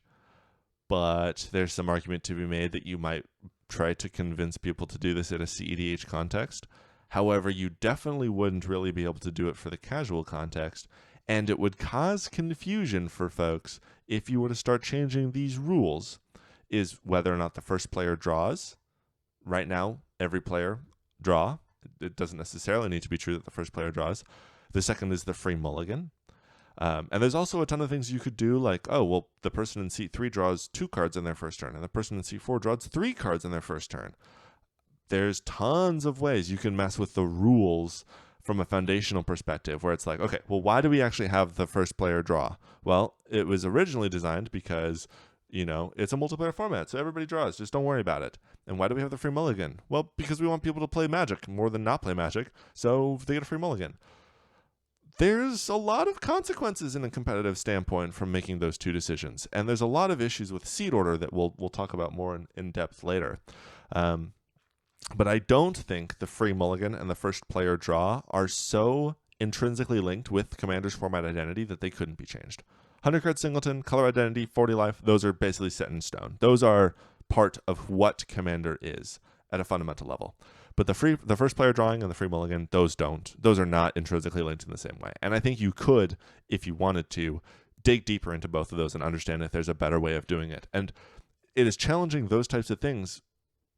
[SPEAKER 1] but there's some argument to be made that you might try to convince people to do this in a cEDH context. However, you definitely wouldn't really be able to do it for the casual context, and it would cause confusion for folks if you were to start changing these rules, is whether or not the first player draws. Right now, every player draw. It doesn't necessarily need to be true that the first player draws. The second is the free mulligan. And there's also a ton of things you could do, like, oh, well, the person in seat 3 draws 2 cards in their first turn, and the person in seat 4 draws 3 cards in their first turn. There's tons of ways you can mess with the rules from a foundational perspective, where it's like, okay, well, why do we actually have the first player draw? Well, it was originally designed because, it's a multiplayer format, so everybody draws. Just don't worry about it. And why do we have the free mulligan? Well, because we want people to play Magic more than not play Magic, so they get a free mulligan. There's a lot of consequences in a competitive standpoint from making those two decisions, and there's a lot of issues with seed order that we'll talk about more in depth later. But I don't think the free mulligan and the first player draw are so intrinsically linked with Commander's format identity that they couldn't be changed. 100 card singleton, color identity, 40 life, those are basically set in stone. Those are part of what Commander is at a fundamental level. But the first player drawing and the free mulligan, those are not intrinsically linked in the same way. And I think you could, if you wanted to, dig deeper into both of those and understand if there's a better way of doing it. And it is challenging those types of things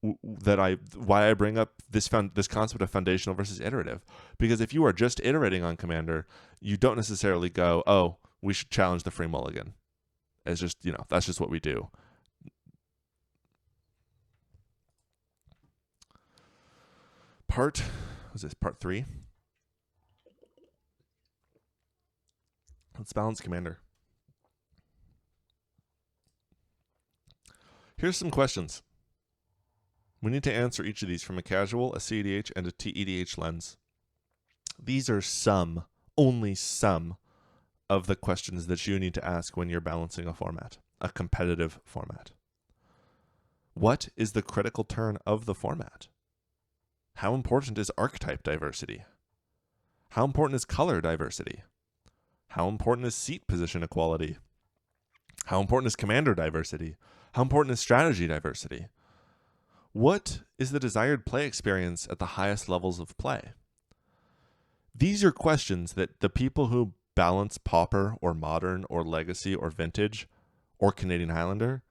[SPEAKER 1] why I bring up this concept of foundational versus iterative. Because if you are just iterating on Commander, you don't necessarily go, oh, we should challenge the free mulligan. It's just, that's just what we do. Part 3? Let's balance Commander. Here's some questions. We need to answer each of these from a casual, a cEDH, and a cEDH lens. These are only some, of the questions that you need to ask when you're balancing a format, a competitive format. What is the critical turn of the format? How important is archetype diversity? How important is color diversity? How important is seat position equality? How important is commander diversity? How important is strategy diversity? What is the desired play experience at the highest levels of play? These are questions that the people who balance Pauper or Modern or Legacy or Vintage or Canadian Highlander?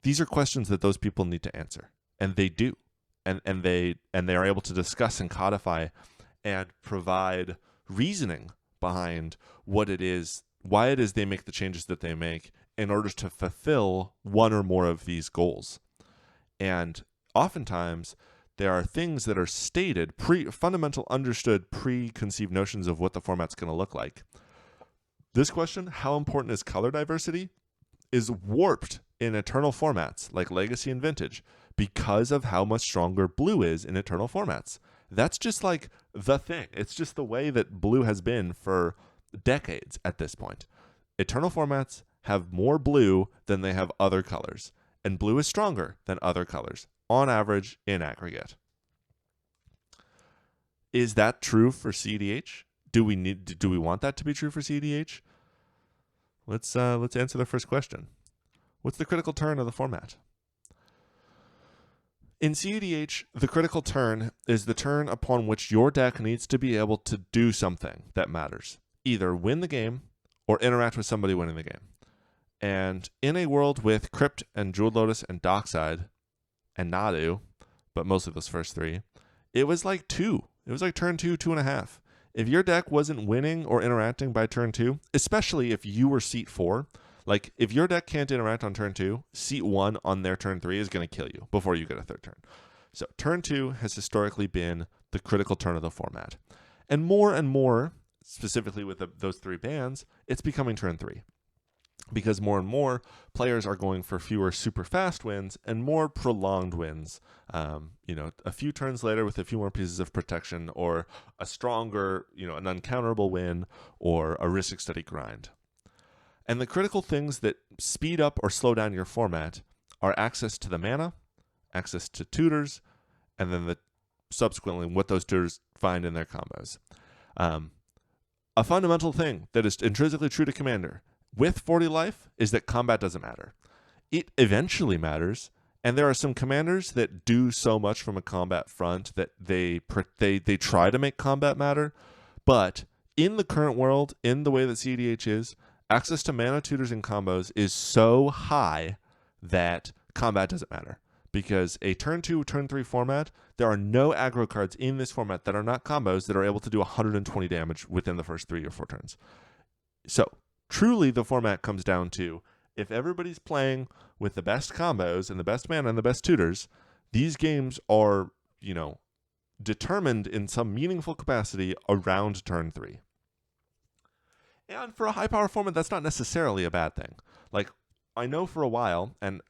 [SPEAKER 1] These are questions that those people need to answer, and they do. And they are able to discuss and codify and provide reasoning behind what it is, why it is they make the changes that they make in order to fulfill one or more of these goals. And oftentimes there are things that are stated, fundamental understood preconceived notions of what the format's going to look like. This question, how important is color diversity, is warped in Eternal formats like Legacy and Vintage because of how much stronger blue is in Eternal formats. That's just like the thing. It's just the way that blue has been for decades at this point. Eternal formats have more blue than they have other colors, and blue is stronger than other colors on average in aggregate. Is that true for cEDH? Do we want that to be true for cEDH? Let's answer the first question. What's the critical turn of the format? In cEDH, the critical turn is the turn upon which your deck needs to be able to do something that matters. Either win the game or interact with somebody winning the game. And in a world with Crypt and Jeweled Lotus and Dockside and Nadu, but mostly those first three, it was like 2. It was like turn 2, 2.5. If your deck wasn't winning or interacting by turn 2, especially if you were seat 4, like if your deck can't interact on turn 2, seat 1 on their turn 3 is going to kill you before you get a third turn. So turn 2 has historically been the critical turn of the format. And more, specifically with those 3 bans, it's becoming turn 3. Because more and more players are going for fewer super fast wins and more prolonged wins. A few turns later with a few more pieces of protection, or a stronger, an uncounterable win, or a risk study grind. And the critical things that speed up or slow down your format are access to the mana, access to tutors, and then subsequently what those tutors find in their combos. A fundamental thing that is intrinsically true to Commander with 40 life is that combat doesn't matter. It eventually matters, and there are some commanders that do so much from a combat front that they try to make combat matter, but in the current world, in the way that cEDH is, access to mana, tutors, and combos is so high that combat doesn't matter. Because a turn 2, turn 3 format, there are no aggro cards in this format that are not combos that are able to do 120 damage within the first 3 or 4 turns. So, truly the format comes down to, if everybody's playing with the best combos and the best mana and the best tutors, these games are, determined in some meaningful capacity around turn 3. And for a high-power format, that's not necessarily a bad thing. Like, I know for a while, and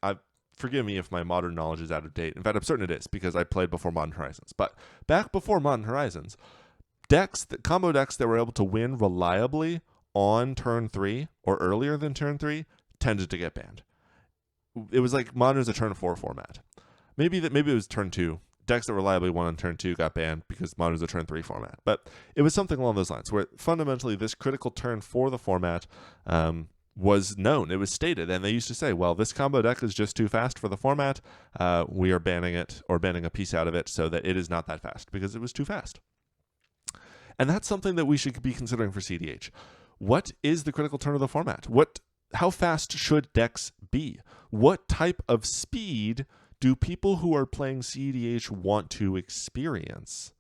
[SPEAKER 1] forgive me if my modern knowledge is out of date. In fact, I'm certain it is, because I played before Modern Horizons. But back before Modern Horizons, combo decks that were able to win reliably on turn 3 or earlier than turn 3 tended to get banned. It was like Modern is a turn 4 format. Maybe it was turn 2. Decks that reliably won on turn 2 got banned because Modern is a turn 3 format. But it was something along those lines, where fundamentally this critical turn for the format was known. It was stated, and they used to say, well, this combo deck is just too fast for the format. We are banning it, or banning a piece out of it, so that it is not that fast, because it was too fast. And that's something that we should be considering for cEDH. What is the critical turn of the format? How fast should decks be? What type of speed do people who are playing cEDH want to experience?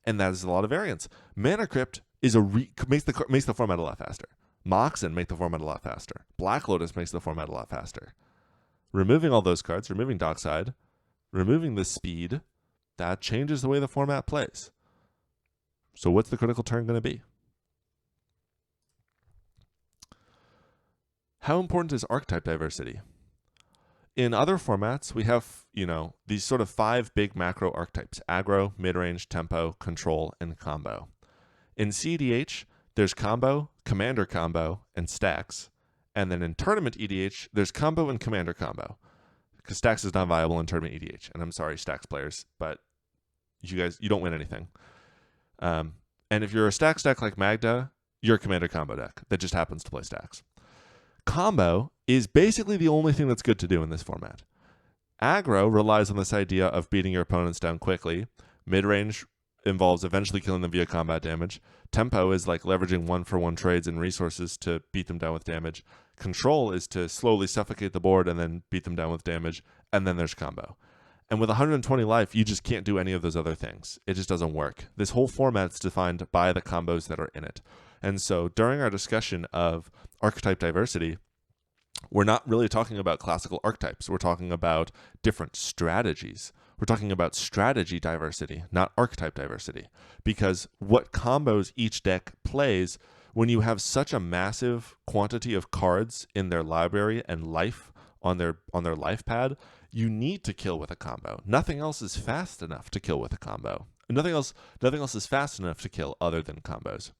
[SPEAKER 1] And that is a lot of variance. Mana Crypt makes the format a lot faster. Moxen make the format a lot faster. Black Lotus makes the format a lot faster. Removing all those cards, removing Dockside, removing the speed, that changes the way the format plays. So what's the critical turn going to be? How important is archetype diversity? In other formats, we have, these sort of 5 big macro archetypes: aggro, midrange, tempo, control, and combo. In cEDH, there's combo, commander combo, and stacks. And then in tournament EDH, there's combo and commander combo. Because stacks is not viable in tournament EDH. And I'm sorry, stacks players, but you don't win anything. And if you're a stacks deck like Magda, you're a commander combo deck that just happens to play stacks. Combo is basically the only thing that's good to do in this format. Aggro relies on this idea of beating your opponents down quickly. Midrange involves eventually killing them via combat damage. Tempo is like leveraging 1-for-1 trades and resources to beat them down with damage. control is to slowly suffocate the board and then beat them down with damage, and then there's combo. And with 120 life, you just can't do any of those other things. It just doesn't work. This whole format's defined by the combos that are in it. And so during our discussion of archetype diversity, we're not really talking about classical archetypes. We're talking about different strategies. We're talking about strategy diversity, not archetype diversity. Because what combos each deck plays, when you have such a massive quantity of cards in their library and life on their life pad, you need to kill with a combo. Nothing else is fast enough to kill with a combo. Nothing else is fast enough to kill other than combos.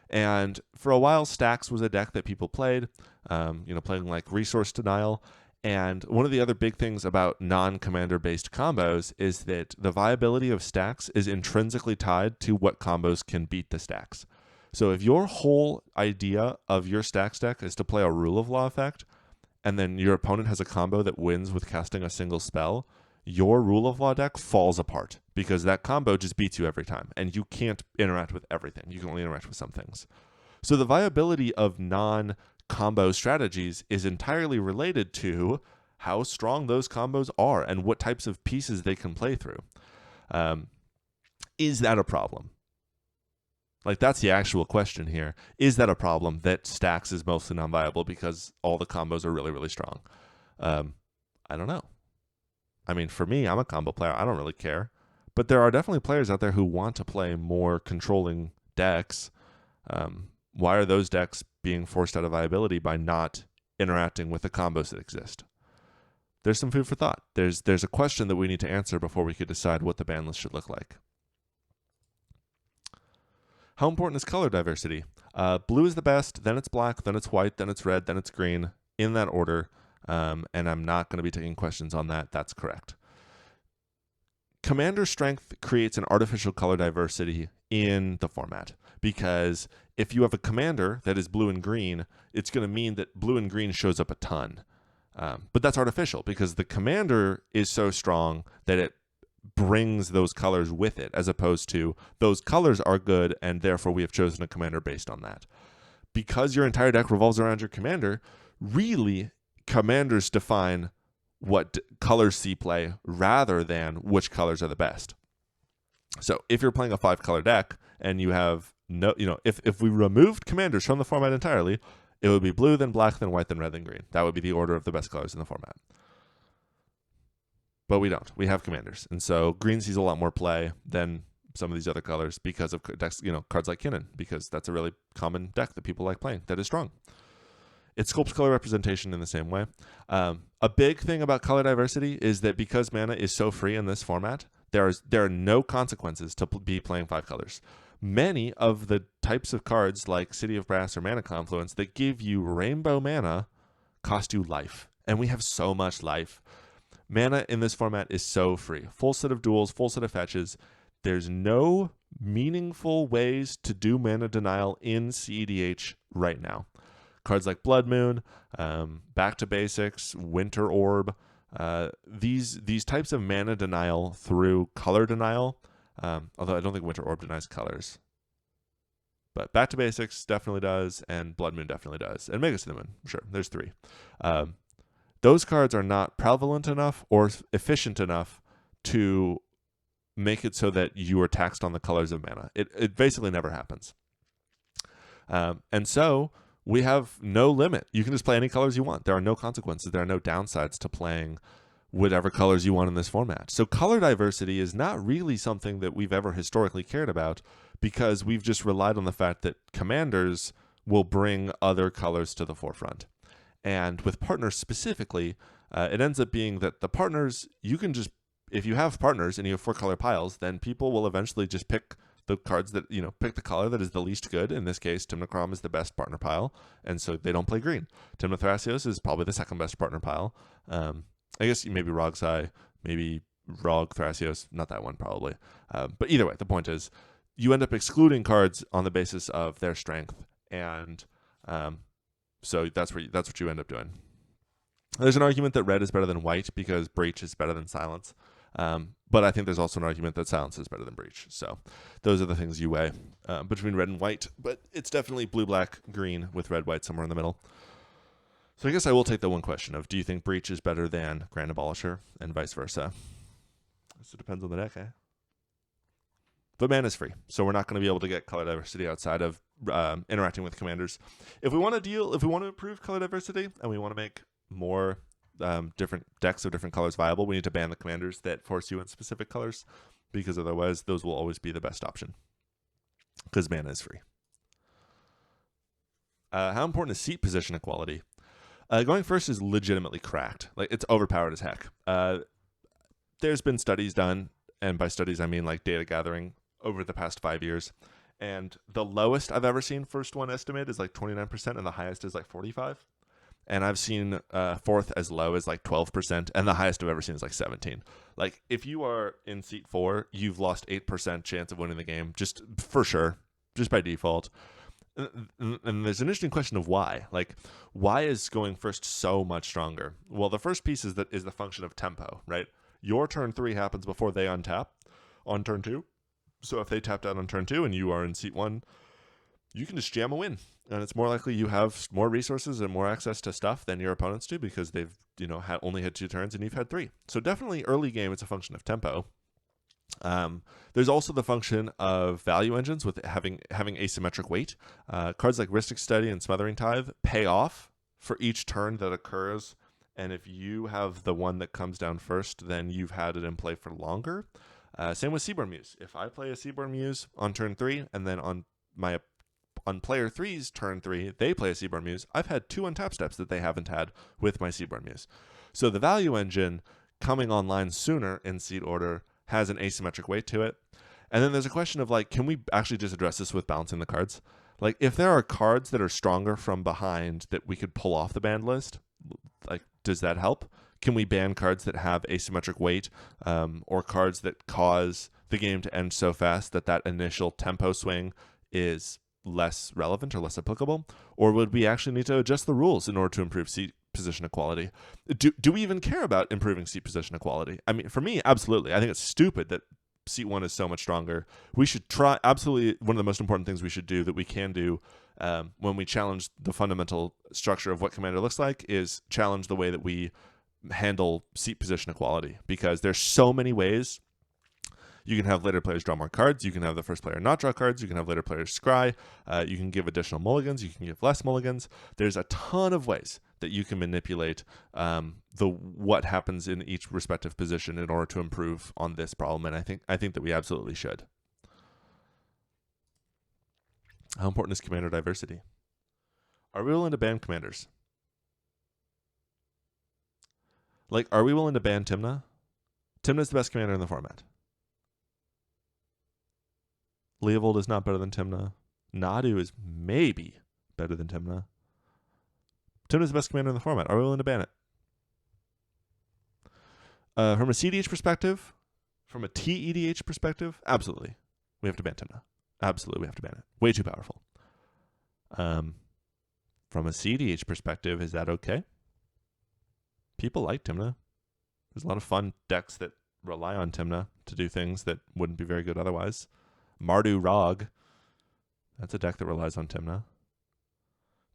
[SPEAKER 1] And for a while, Stacks was a deck that people played, playing like Resource Denial. And one of the other big things about non-commander based combos is that the viability of Stacks is intrinsically tied to what combos can beat the Stacks. So if your whole idea of your Stacks deck is to play a Rule of Law effect, and then your opponent has a combo that wins with casting a single spell, your Rule of Law deck falls apart because that combo just beats you every time, and you can't interact with everything. You can only interact with some things. So the viability of non-combo strategies is entirely related to how strong those combos are and what types of pieces they can play through. Is that a problem? Like, that's the actual question here. Is that a problem that Stacks is mostly non-viable because all the combos are really, really strong? I don't know. I mean, for me, I'm a combo player. I don't really care. But there are definitely players out there who want to play more controlling decks. Why are those decks being forced out of viability by not interacting with the combos that exist? There's some food for thought. There's a question that we need to answer before we could decide what the ban list should look like. How important is color diversity? Blue is the best, then it's black, then it's white, then it's red, then it's green, in that order. And I'm not going to be taking questions on that. That's correct. Commander strength creates an artificial color diversity in the format, because if you have a commander that is blue and green, it's going to mean that blue and green shows up a ton. But that's artificial because the commander is so strong that it brings those colors with it, as opposed to those colors are good and therefore we have chosen a commander based on that. Because your entire deck revolves around your commander, really commanders define what colors see play rather than which colors are the best. So if you're playing a 5-color deck and you have no, if we removed commanders from the format entirely, it would be blue, then black, then white, then red, then green. That would be the order of the best colors in the format. But we don't. We have commanders. And so green sees a lot more play than some of these other colors because of decks, cards like Kinnan, because that's a really common deck that people like playing that is strong. It sculpts color representation in the same way. A big thing about color diversity is that because mana is so free in this format, there are no consequences to be playing 5 colors. Many of the types of cards like City of Brass or Mana Confluence that give you rainbow mana cost you life. And we have so much life. Mana in this format is so free. Full set of duels, full set of fetches. There's no meaningful ways to do mana denial in cEDH right now. Cards like Blood Moon, Back to Basics, Winter Orb, these types of mana denial through color denial, although I don't think Winter Orb denies colors. But Back to Basics definitely does, and Blood Moon definitely does. And Megas to the Moon, sure, there's 3. Those cards are not prevalent enough or efficient enough to make it so that you are taxed on the colors of mana. It basically never happens. And so we have no limit. You can just play any colors you want. There are no consequences. There are no downsides to playing whatever colors you want in this format. So color diversity is not really something that we've ever historically cared about, because we've just relied on the fact that commanders will bring other colors to the forefront. And with partners specifically, it ends up being that the partners, you can just, if you have partners and you have 4-color piles, then people will eventually just pick the cards that, pick the color that is the least good. In this case, Tymna Kraum is the best partner pile, and so they don't play green. Tymna Thrasios is probably the second best partner pile. I guess maybe Rogsai, maybe Rog Thrasios, not that one probably. But either way, the point is, you end up excluding cards on the basis of their strength, and so that's what you end up doing. There's an argument that red is better than white because breach is better than silence. But I think there's also an argument that silence is better than breach. So those are the things you weigh between red and white. But it's definitely blue, black, green with red, white somewhere in the middle. So I guess I will take the one question of, do you think Breach is better than Grand Abolisher, and vice versa? So it depends on the deck, eh? But mana is free, so we're not going to be able to get color diversity outside of interacting with commanders. If we want to improve color diversity, and we want to make more different decks of different colors viable, we need to ban the commanders that force you in specific colors, because otherwise those will always be the best option, because mana is free. How important is seat position equality? Going first is legitimately cracked. Like, it's overpowered as heck. There's been studies done, and by studies I mean like data gathering over the past 5 years, and the lowest I've ever seen first one estimate is like 29%, and the highest is like 45%. And I've seen fourth as low as like 12%, and the highest I've ever seen is like 17%. Like, if you are in seat 4, you've lost 8% chance of winning the game, just for sure, just by default. And there's an interesting question of why. Like, why is going first so much stronger? Well, the first piece is the function of tempo, right? Your turn 3 happens before they untap on turn 2. So if they tapped out on turn 2 and you are in seat 1, you can just jam a win. And it's more likely you have more resources and more access to stuff than your opponents do, because they've, only had 2 turns and you've had 3. So definitely early game, it's a function of tempo. There's also the function of value engines with having asymmetric weight. Cards like Rhystic Study and Smothering Tithe pay off for each turn that occurs. And if you have the one that comes down first, then you've had it in play for longer. Same with Seaborn Muse. If I play a Seaborn Muse on turn 3, and then on player 3's turn 3, they play a Seaborn Muse, I've had 2 untap steps that they haven't had with my Seaborn Muse. So the value engine coming online sooner in seat order has an asymmetric weight to it. And then there's a question of, like, can we actually just address this with balancing the cards? Like, if there are cards that are stronger from behind that we could pull off the banned list, like, does that help? Can we ban cards that have asymmetric weight, or cards that cause the game to end so fast that initial tempo swing is less relevant or less applicable? Or would we actually need to adjust the rules in order to improve seat position equality? Do we even care about improving seat position equality? I mean, for me, absolutely. I think it's stupid that seat 1 is so much stronger. We should try, absolutely, one of the most important things we should do, that we can do when we challenge the fundamental structure of what commander looks like, is challenge the way that we handle seat position equality, because there's so many ways. You can have later players draw more cards. You can have the first player not draw cards. You can have later players scry. You can give additional mulligans. You can give less mulligans. There's a ton of ways that you can manipulate what happens in each respective position in order to improve on this problem. And I think that we absolutely should. How important is commander diversity? Are we willing to ban commanders? Like, are we willing to ban Tymna? Tymna's the best commander in the format. Leovold is not better than Tymna. Nadu is maybe better than Tymna. Tymna's the best commander in the format. Are we willing to ban it? From a cEDH perspective, from a cEDH perspective, absolutely. We have to ban Tymna. Absolutely, we have to ban it. Way too powerful. From a cEDH perspective, is that okay? People like Tymna. There's a lot of fun decks that rely on Tymna to do things that wouldn't be very good otherwise. Mardu Rog, that's a deck that relies on Tymna.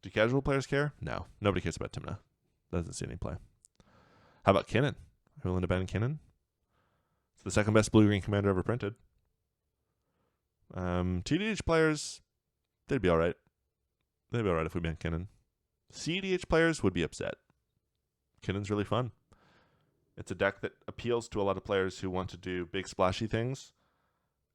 [SPEAKER 1] Do casual players care? No. Nobody cares about Tymna. Doesn't see any play. How about Kinnan? Are you willing to ban Kinnan? It's the second best blue-green commander ever printed. TDH players, they'd be alright. They'd be alright if we ban Kinnan. cEDH players would be upset. Kinnan's really fun. It's a deck that appeals to a lot of players who want to do big splashy things,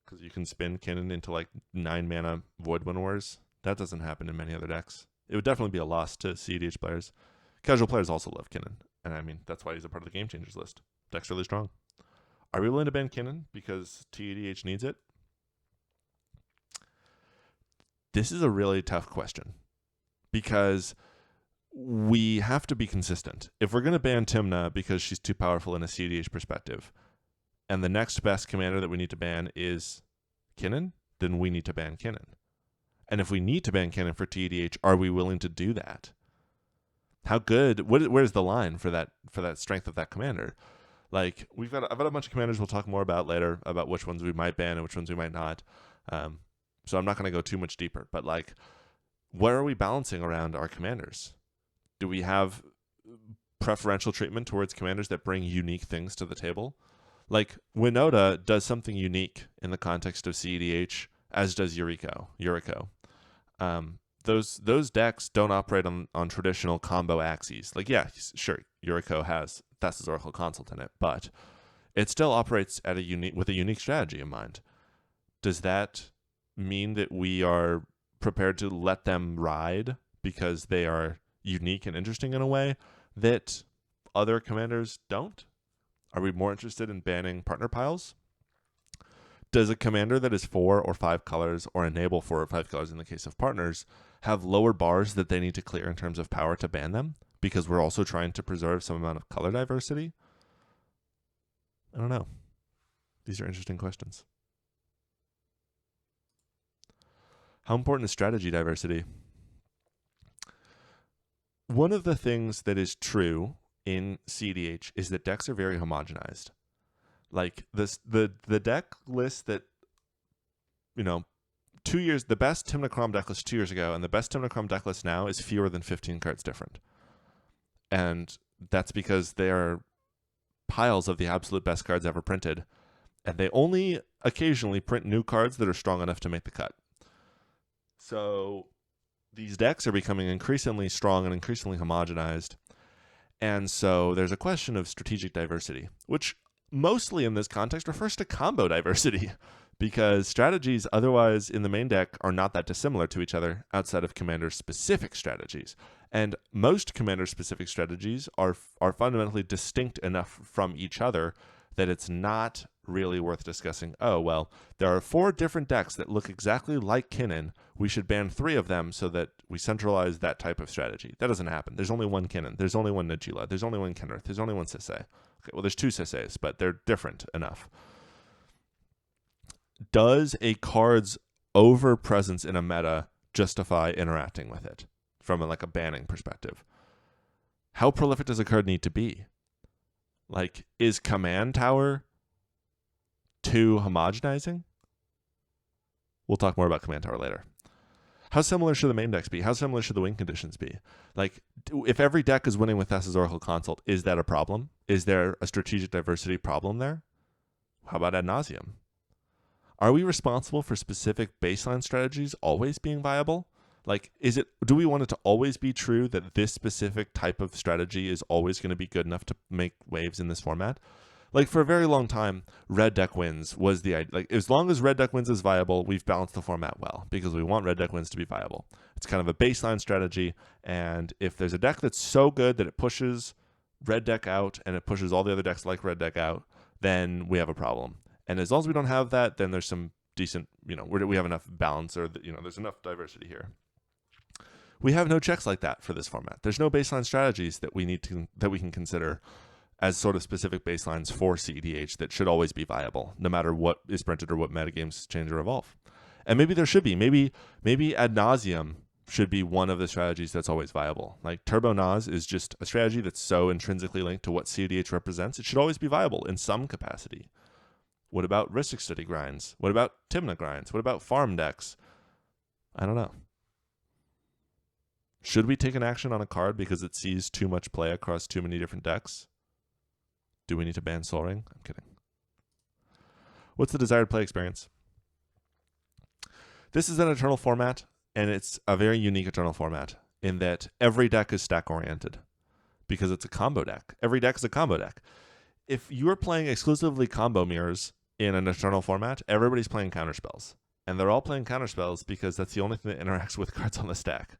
[SPEAKER 1] because you can spin Kinnan into like 9 mana Void Wind Wars. That doesn't happen in many other decks. It would definitely be a loss to cEDH players. Casual players also love Kinnan, and I mean, that's why he's a part of the Game Changers list. Deck's really strong. Are we willing to ban Kinnan because cEDH needs it? This is a really tough question, because we have to be consistent. If we're going to ban Tymna because she's too powerful in a cEDH perspective, and the next best commander that we need to ban is Kinnan, then we need to ban Kinnan. And if we need to ban Kinnan for TDH, are we willing to do that? How good? Where's the line for that strength of that commander? Like, I've got a bunch of commanders we'll talk more about later, about which ones we might ban and which ones we might not. So I'm not going to go too much deeper. But like, where are we balancing around our commanders? Do we have preferential treatment towards commanders that bring unique things to the table? Like, Winota does something unique in the context of cEDH, as does Yuriko. Those decks don't operate on traditional combo axes. Like, yeah, sure, Yuriko has Thassa's Oracle Consult in it, but it still operates at with a unique strategy in mind. Does that mean that we are prepared to let them ride because they are unique and interesting in a way that other commanders don't? Are we more interested in banning partner piles? Does a commander that is 4 or 5 colors, or enable 4 or 5 colors in the case of partners, have lower bars that they need to clear in terms of power to ban them? Because we're also trying to preserve some amount of color diversity? I don't know. These are interesting questions. How important is strategy diversity? One of the things that is true in cEDH is that decks are very homogenized. Like the deck list that, 2 years, the best Tymnocrom deck list 2 years ago and the best Tymnocrom deck list now is fewer than 15 cards different. And that's because they are piles of the absolute best cards ever printed, and they only occasionally print new cards that are strong enough to make the cut. So these decks are becoming increasingly strong and increasingly homogenized. And so there's a question of strategic diversity, which mostly in this context refers to combo diversity, because strategies otherwise in the main deck are not that dissimilar to each other outside of commander-specific strategies. And most commander-specific strategies are fundamentally distinct enough from each other that it's not really worth discussing. Oh, well, there are 4 different decks that look exactly like Kinnan. We should ban 3 of them so that we centralize that type of strategy. That doesn't happen. There's only one Kinnan. There's only one Najila. There's only one Kenrith. There's only one Sisay. Okay, well, there's 2 Sisays, but they're different enough. Does a card's over-presence in a meta justify interacting with it from a banning perspective? How prolific does a card need to be? Like, is Command Tower too homogenizing? We'll talk more about Command Tower later. How similar should the main decks be? How similar should the win conditions be? Like, if every deck is winning with Thassa's Oracle Consult, is that a problem? Is there a strategic diversity problem there? How about ad nauseum? Are we responsible for specific baseline strategies always being viable? Like, do we want it to always be true that this specific type of strategy is always going to be good enough to make waves in this format? Like, for a very long time, red deck wins was the idea. Like, as long as red deck wins is viable, we've balanced the format well, because we want red deck wins to be viable. It's kind of a baseline strategy, and if there's a deck that's so good that it pushes red deck out and it pushes all the other decks like red deck out, then we have a problem. And as long as we don't have that, then there's some decent, we have enough balance, or there's enough diversity here. We have no checks like that for this format. There's no baseline strategies that we can consider as sort of specific baselines for cEDH that should always be viable, no matter what is printed or what metagames change or evolve. And maybe there should be. Maybe ad nauseum should be one of the strategies that's always viable. Like, Turbo Naz is just a strategy that's so intrinsically linked to what cEDH represents, it should always be viable in some capacity. What about Rhystic Study grinds? What about Tymna grinds? What about farm decks? I don't know. Should we take an action on a card because it sees too much play across too many different decks? Do we need to ban Sol Ring? I'm kidding. What's the desired play experience? This is an Eternal format, and it's a very unique Eternal format in that every deck is stack-oriented because it's a combo deck. Every deck is a combo deck. If you are playing exclusively combo mirrors in an Eternal format, everybody's playing counterspells. And they're all playing counterspells because that's the only thing that interacts with cards on the stack.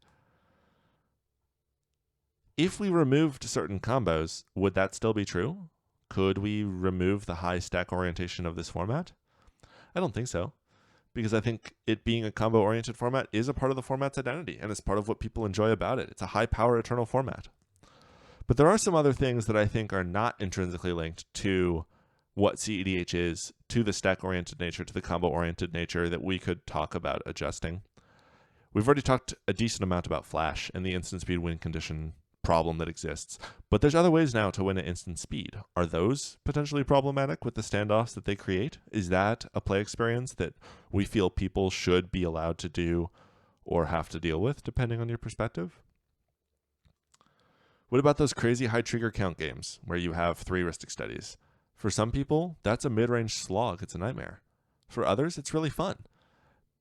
[SPEAKER 1] If we removed certain combos, would that still be true? Could we remove the high stack orientation of this format? I don't think so, because I think it being a combo-oriented format is a part of the format's identity, and it's part of what people enjoy about it. It's a high-power Eternal format. But there are some other things that I think are not intrinsically linked to what cEDH is, to the stack-oriented nature, to the combo-oriented nature, that we could talk about adjusting. We've already talked a decent amount about Flash and the instant speed win condition problem that exists, but there's other ways now to win at instant speed. Are those potentially problematic with the standoffs that they create? Is that a play experience that we feel people should be allowed to do or have to deal with, depending on your perspective? What about those crazy high trigger count games where you have 3 heuristic studies? For some people, that's a mid-range slog. It's a nightmare. For others, it's really fun.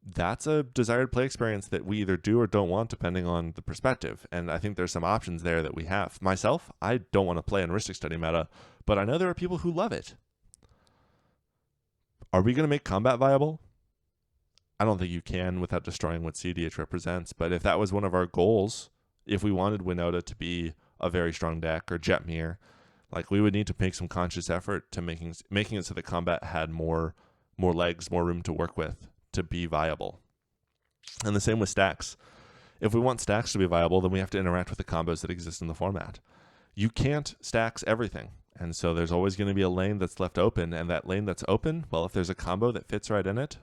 [SPEAKER 1] That's a desired play experience that we either do or don't want depending on the perspective. And I think there's some options there that we have. Myself, I don't want to play an heuristic study meta, but I know there are people who love it. Are we going to make combat viable? I don't think you can without destroying what cEDH represents. But if that was one of our goals, if we wanted Winota to be a very strong deck or Jetmir, like we would need to make some conscious effort to making it so that combat had more legs, more room to work with to be viable. And the same with stacks. If we want stacks to be viable, then we have to interact with the combos that exist in the format. You can't stacks everything. And so there's always going to be a lane that's left open, and that lane that's open, well, if there's a combo that fits right in it,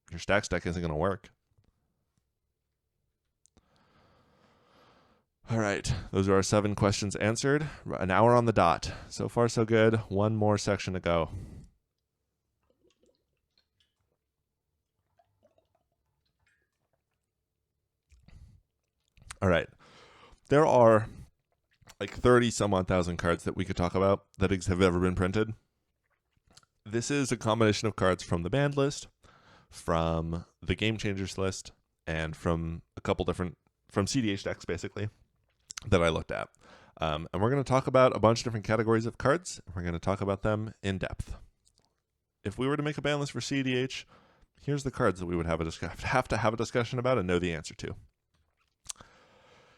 [SPEAKER 1] your stacks deck isn't going to work. All right, those are our 7 questions answered. An hour on the dot. So far, so good. One more section to go. All right. There are like 30 some odd thousand cards that we could talk about that have ever been printed. This is a combination of cards from the banned list, from the Game Changers list, and from a couple different, from cEDH decks basically, that I looked at. And we're going to talk about a bunch of different categories of cards. We're going to talk about them in depth. If we were to make a ban list for cEDH, here's the cards that we would have to have a discussion about and know the answer to.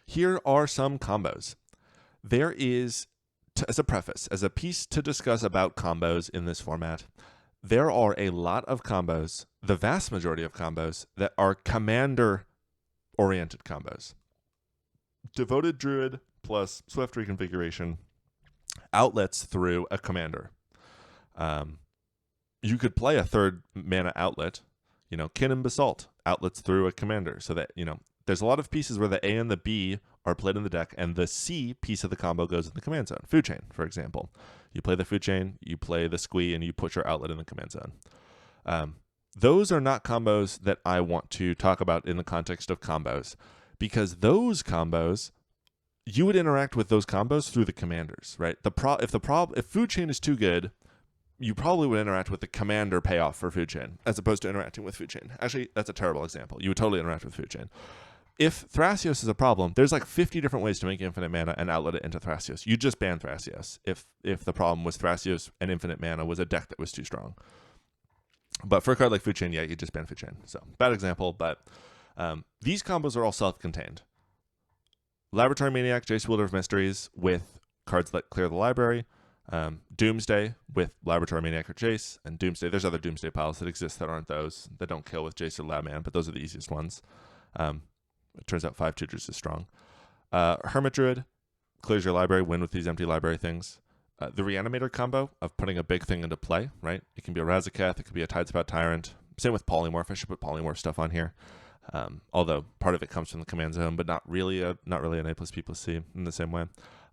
[SPEAKER 1] Here are some combos. There is, as a preface, as a piece to discuss about combos in this format, there are a lot of combos, the vast majority of combos, that are commander-oriented combos. Devoted Druid plus Swift Reconfiguration outlets through a commander. You could play a 3rd mana outlet, Kin and Basalt outlets through a commander, so that, there's a lot of pieces where the A and the B are played in the deck, and the C piece of the combo goes in the command zone. Food Chain, for example. You play the Food Chain, you play the Squee, and you put your outlet in the command zone. Those are not combos that I want to talk about in the context of combos, because those combos, you would interact with those combos through the commanders, right? If Food Chain is too good, you probably would interact with the commander payoff for Food Chain, as opposed to interacting with Food Chain. Actually, that's a terrible example. You would totally interact with Food Chain. If Thrasios is a problem, there's like 50 different ways to make infinite mana and outlet it into Thrasios. You just ban Thrasios if the problem was Thrasios and infinite mana was a deck that was too strong. But for a card like Food Chain, yeah, you just ban Food Chain. So, bad example, but these combos are all self-contained. Laboratory Maniac, Jace Wielder of Mysteries with cards that clear the library. Doomsday with Laboratory Maniac or Jace. And Doomsday, there's other Doomsday piles that exist that aren't those, that don't kill with Jace or Labman, but those are the easiest ones. It turns out 5 Tutors is strong. Hermit Druid clears your library, win with these empty library things. The Reanimator combo of putting a big thing into play, right? It can be a Razaketh, it could be a Tidespout Tyrant. Same with Polymorph. I should put Polymorph stuff on here. Although part of it comes from the command zone, but not really an A plus P plus C in the same way.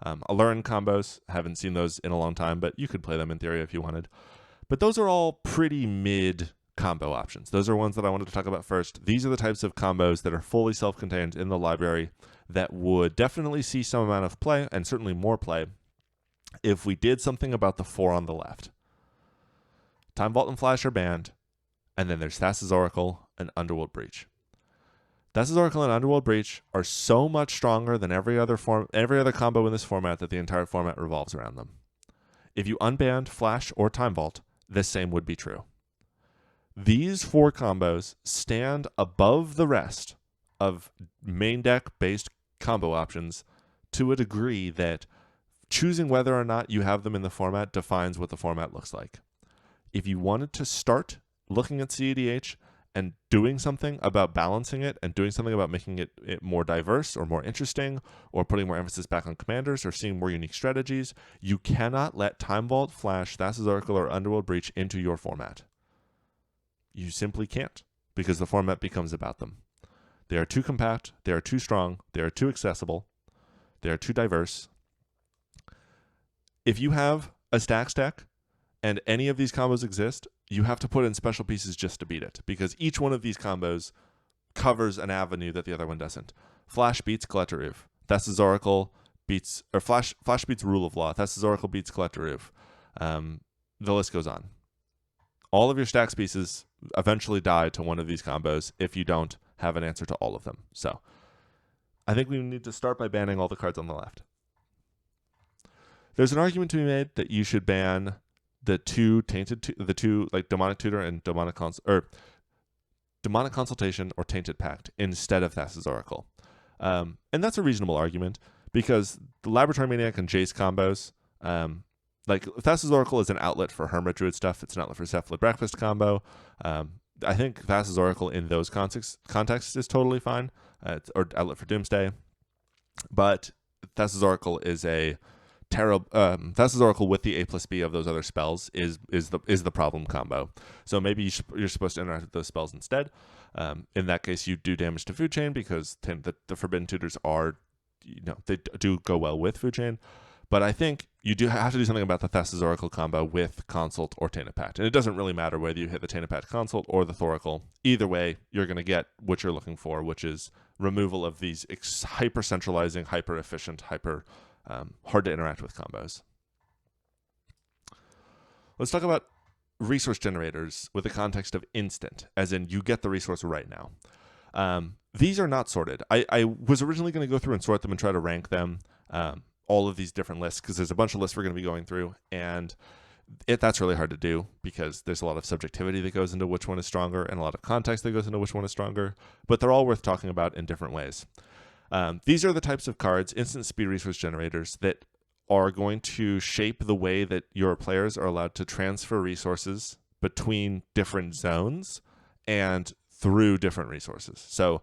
[SPEAKER 1] Alurin combos, haven't seen those in a long time, but you could play them in theory if you wanted. But those are all pretty mid combo options. Those are ones that I wanted to talk about first. These are the types of combos that are fully self-contained in the library that would definitely see some amount of play, and certainly more play, if we did something about the 4 on the left. Time Vault and Flash are banned, and then there's Thassa's Oracle and Underworld Breach. Thassa's Oracle and Underworld Breach are so much stronger than every other combo in this format that the entire format revolves around them. If you unbanned Flash or Time Vault, the same would be true. These 4 combos stand above the rest of main deck-based combo options to a degree that choosing whether or not you have them in the format defines what the format looks like. If you wanted to start looking at cEDH and doing something about balancing it and doing something about making it more diverse or more interesting or putting more emphasis back on commanders or seeing more unique strategies, you cannot let Time Vault, Flash, Thassa's Oracle, or Underworld Breach into your format. You simply can't, because the format becomes about them. They are too compact, they are too strong, they are too accessible, they are too diverse. If you have a stacks deck and any of these combos exist, you have to put in special pieces just to beat it, because each one of these combos covers an avenue that the other one doesn't. Flash beats Iterative. Thassa's Oracle beats, or Flash beats Rule of Law. Thassa's Oracle beats Collective. The list goes on. All of your stacks pieces eventually die to one of these combos if you don't have an answer to all of them. So I think we need to start by banning all the cards on the left. There's an argument to be made that you should ban the two like Demonic Tutor and Demonic Consultation or Tainted Pact instead of Thassa's Oracle. And that's a reasonable argument because the Laboratory Maniac and Jace combos, like Thassa's Oracle is an outlet for Hermit Druid stuff. It's an outlet for Cephalid Breakfast combo. I think Thassa's Oracle in those contexts is totally fine, or outlet for Doomsday. But Thassa's Oracle is a terrible. Thassa's Oracle with the A+B of those other spells is the problem combo. So maybe you're supposed to interact with those spells instead. In that case, you do damage to Food Chain because the Forbidden Tutors are, they do go well with Food Chain. But I think you do have to do something about the Thassa's Oracle combo with Consult or Tainted Pact. And it doesn't really matter whether you hit the Tainted Pact Consult or the Thoracle. Either way, you're going to get what you're looking for, which is removal of these hyper-centralizing, hyper-efficient, hard to interact with combos. Let's talk about resource generators with the context of instant, as in you get the resource right now. These are not sorted. I was originally going to go through and sort them and try to rank them, all of these different lists, because there's a bunch of lists we're going to be going through, and that's really hard to do because there's a lot of subjectivity that goes into which one is stronger and a lot of context that goes into which one is stronger, but they're all worth talking about in different ways. These are the types of cards, instant speed resource generators, that are going to shape the way that your players are allowed to transfer resources between different zones and through different resources. So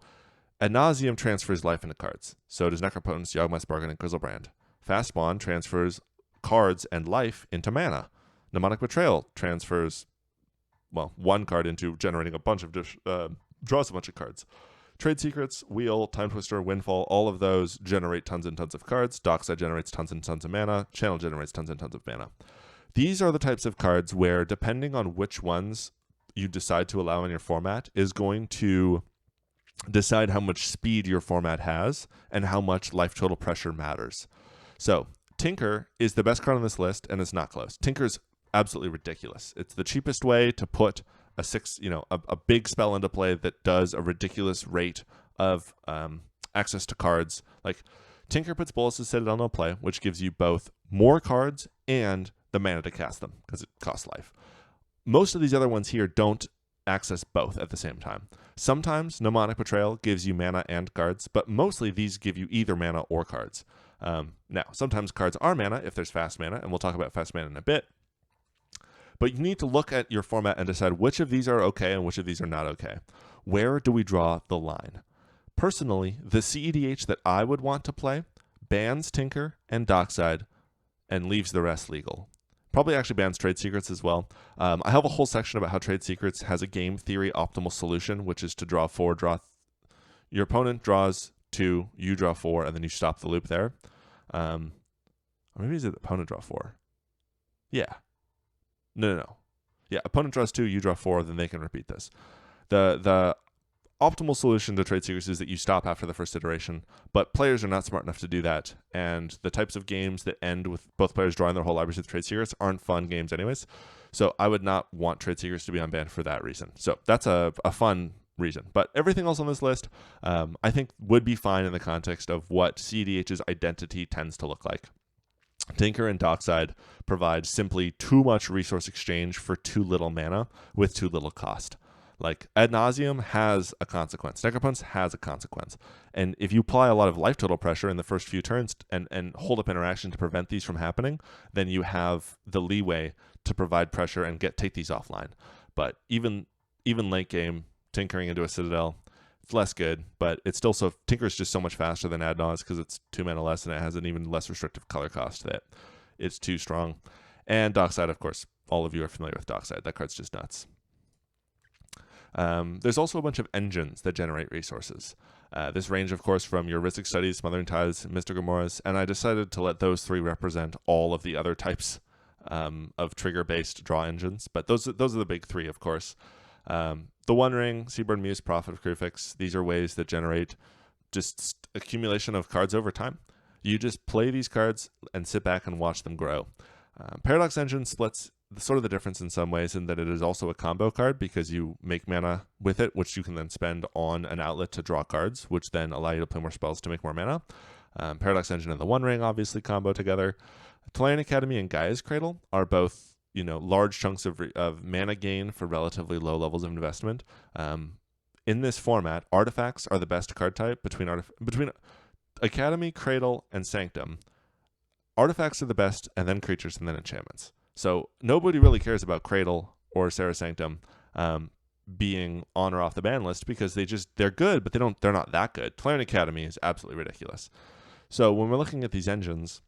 [SPEAKER 1] Ad Nauseam transfers life into cards. So does Necropotence, Yawgmoth's Bargain, and Grizzlebrand. Fast Spawn transfers cards and life into mana. Mnemonic Betrayal transfers, one card into generating a bunch of draws a bunch of cards. Trade Secrets, Wheel, Time Twister, Windfall, all of those generate tons and tons of cards. Dockside generates tons and tons of mana. Channel generates tons and tons of mana. These are the types of cards where, depending on which ones you decide to allow in your format, is going to decide how much speed your format has and how much life total pressure matters. So Tinker is the best card on this list, and it's not close. Tinker's absolutely ridiculous. It's the cheapest way to put a big spell into play that does a ridiculous rate of access to cards. Like Tinker puts Bolas's Citadel into play, which gives you both more cards and the mana to cast them because it costs life. Most of these other ones here don't access both at the same time. Sometimes Mnemonic Betrayal gives you mana and cards, but mostly these give you either mana or cards. Now, sometimes cards are mana if there's fast mana, and we'll talk about fast mana in a bit. But you need to look at your format and decide which of these are okay and which of these are not okay. Where do we draw the line? Personally, the cEDH that I would want to play bans Tinker and Dockside and leaves the rest legal. Probably actually bans Trade Secrets as well. I have a whole section about how Trade Secrets has a game theory optimal solution, which is to draw 4, your opponent draws 2, you draw 4, and then you stop the loop there. Or maybe is it the opponent draw 4? Yeah. No. Yeah, opponent draws 2, you draw 4, then they can repeat this. The optimal solution to Trade Secrets is that you stop after the first iteration, but players are not smart enough to do that, and the types of games that end with both players drawing their whole libraries with Trade Secrets aren't fun games anyways, so I would not want Trade Secrets to be unbanned for that reason. So that's a fun reason, but everything else on this list I think would be fine in the context of what cEDH's identity tends to look like. Tinker and Dockside provide simply too much resource exchange for too little mana with too little cost. Like, Ad Nauseam has a consequence. Necropotence has a consequence. And if you apply a lot of life total pressure in the first few turns and hold up interaction to prevent these from happening, then you have the leeway to provide pressure and take these offline. But even late game, Tinkering into a Citadel, it's less good, but it's still Tinker's just so much faster than Ad Naus because it's 2 mana less and it has an even less restrictive color cost that it's too strong. And Dockside, of course, all of you are familiar with Dockside. That card's just nuts. There's also a bunch of engines that generate resources. This range, of course, from your Rhystic Studies, Smothering Tides, Mystic Gamoras, and I decided to let those 3 represent all of the other types of trigger-based draw engines, but those are the big 3, of course. The One Ring, Seaburn Muse, Prophet of Kruphix, these are ways that generate just accumulation of cards over time. You just play these cards and sit back and watch them grow. Paradox Engine splits sort of the difference in some ways in that it is also a combo card because you make mana with it, which you can then spend on an outlet to draw cards, which then allow you to play more spells to make more mana. Paradox Engine and the One Ring obviously combo together. Tolarian Academy and Gaia's Cradle are both, large chunks of mana gain for relatively low levels of investment. In this format, artifacts are the best card type between Academy, Cradle, and Sanctum. Artifacts are the best, and then creatures, and then enchantments. So nobody really cares about Cradle or Serra Sanctum being on or off the ban list because they're good, but they're not that good. Tolarian Academy is absolutely ridiculous. So when we're looking at these engines,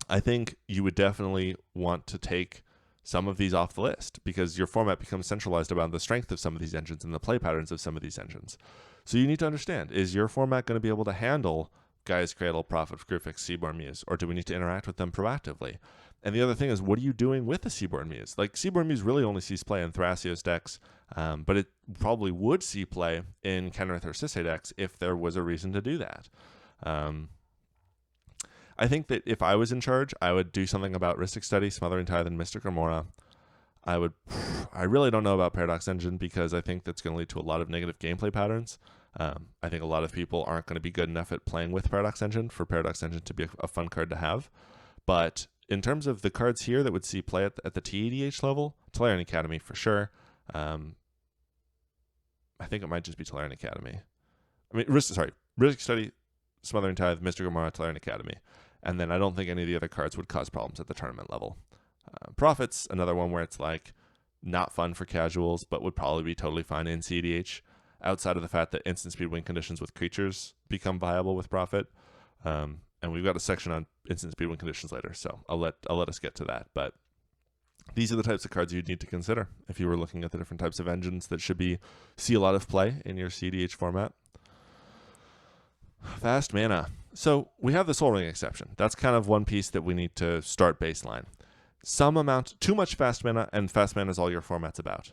[SPEAKER 1] I think you would definitely want to take some of these off the list because your format becomes centralized around the strength of some of these engines and the play patterns of some of these engines. So you need to understand, is your format going to be able to handle Gaia's Cradle, Prophet of Grufix, Seaborn Muse, or do we need to interact with them proactively? And the other thing is, what are you doing with the Seaborn Muse? Like, Seaborn Muse really only sees play in Thrasios decks, but it probably would see play in Kenrith or Sisay decks if there was a reason to do that. I think that if I was in charge, I would do something about Rhystic Study, Smothering Tithe, and Mystic Remora. I really don't know about Paradox Engine because I think that's going to lead to a lot of negative gameplay patterns. I think a lot of people aren't going to be good enough at playing with Paradox Engine for Paradox Engine to be a fun card to have. But in terms of the cards here that would see play at the cEDH level, Tolarian Academy for sure. I think it might just be Tolarian Academy. Rhystic Study, Smothering Tithe, Mystic Remora, Tolarian Academy. And then I don't think any of the other cards would cause problems at the tournament level. Prophet's another one where it's like not fun for casuals, but would probably be totally fine in cEDH, outside of the fact that instant speed win conditions with creatures become viable with Prophet. And we've got a section on instant speed win conditions later, so I'll let us get to that. But these are the types of cards you'd need to consider if you were looking at the different types of engines that should see a lot of play in your cEDH format. Fast mana. So we have the Soul Ring exception. That's kind of one piece that we need to start baseline. Too much fast mana, and fast mana is all your format's about.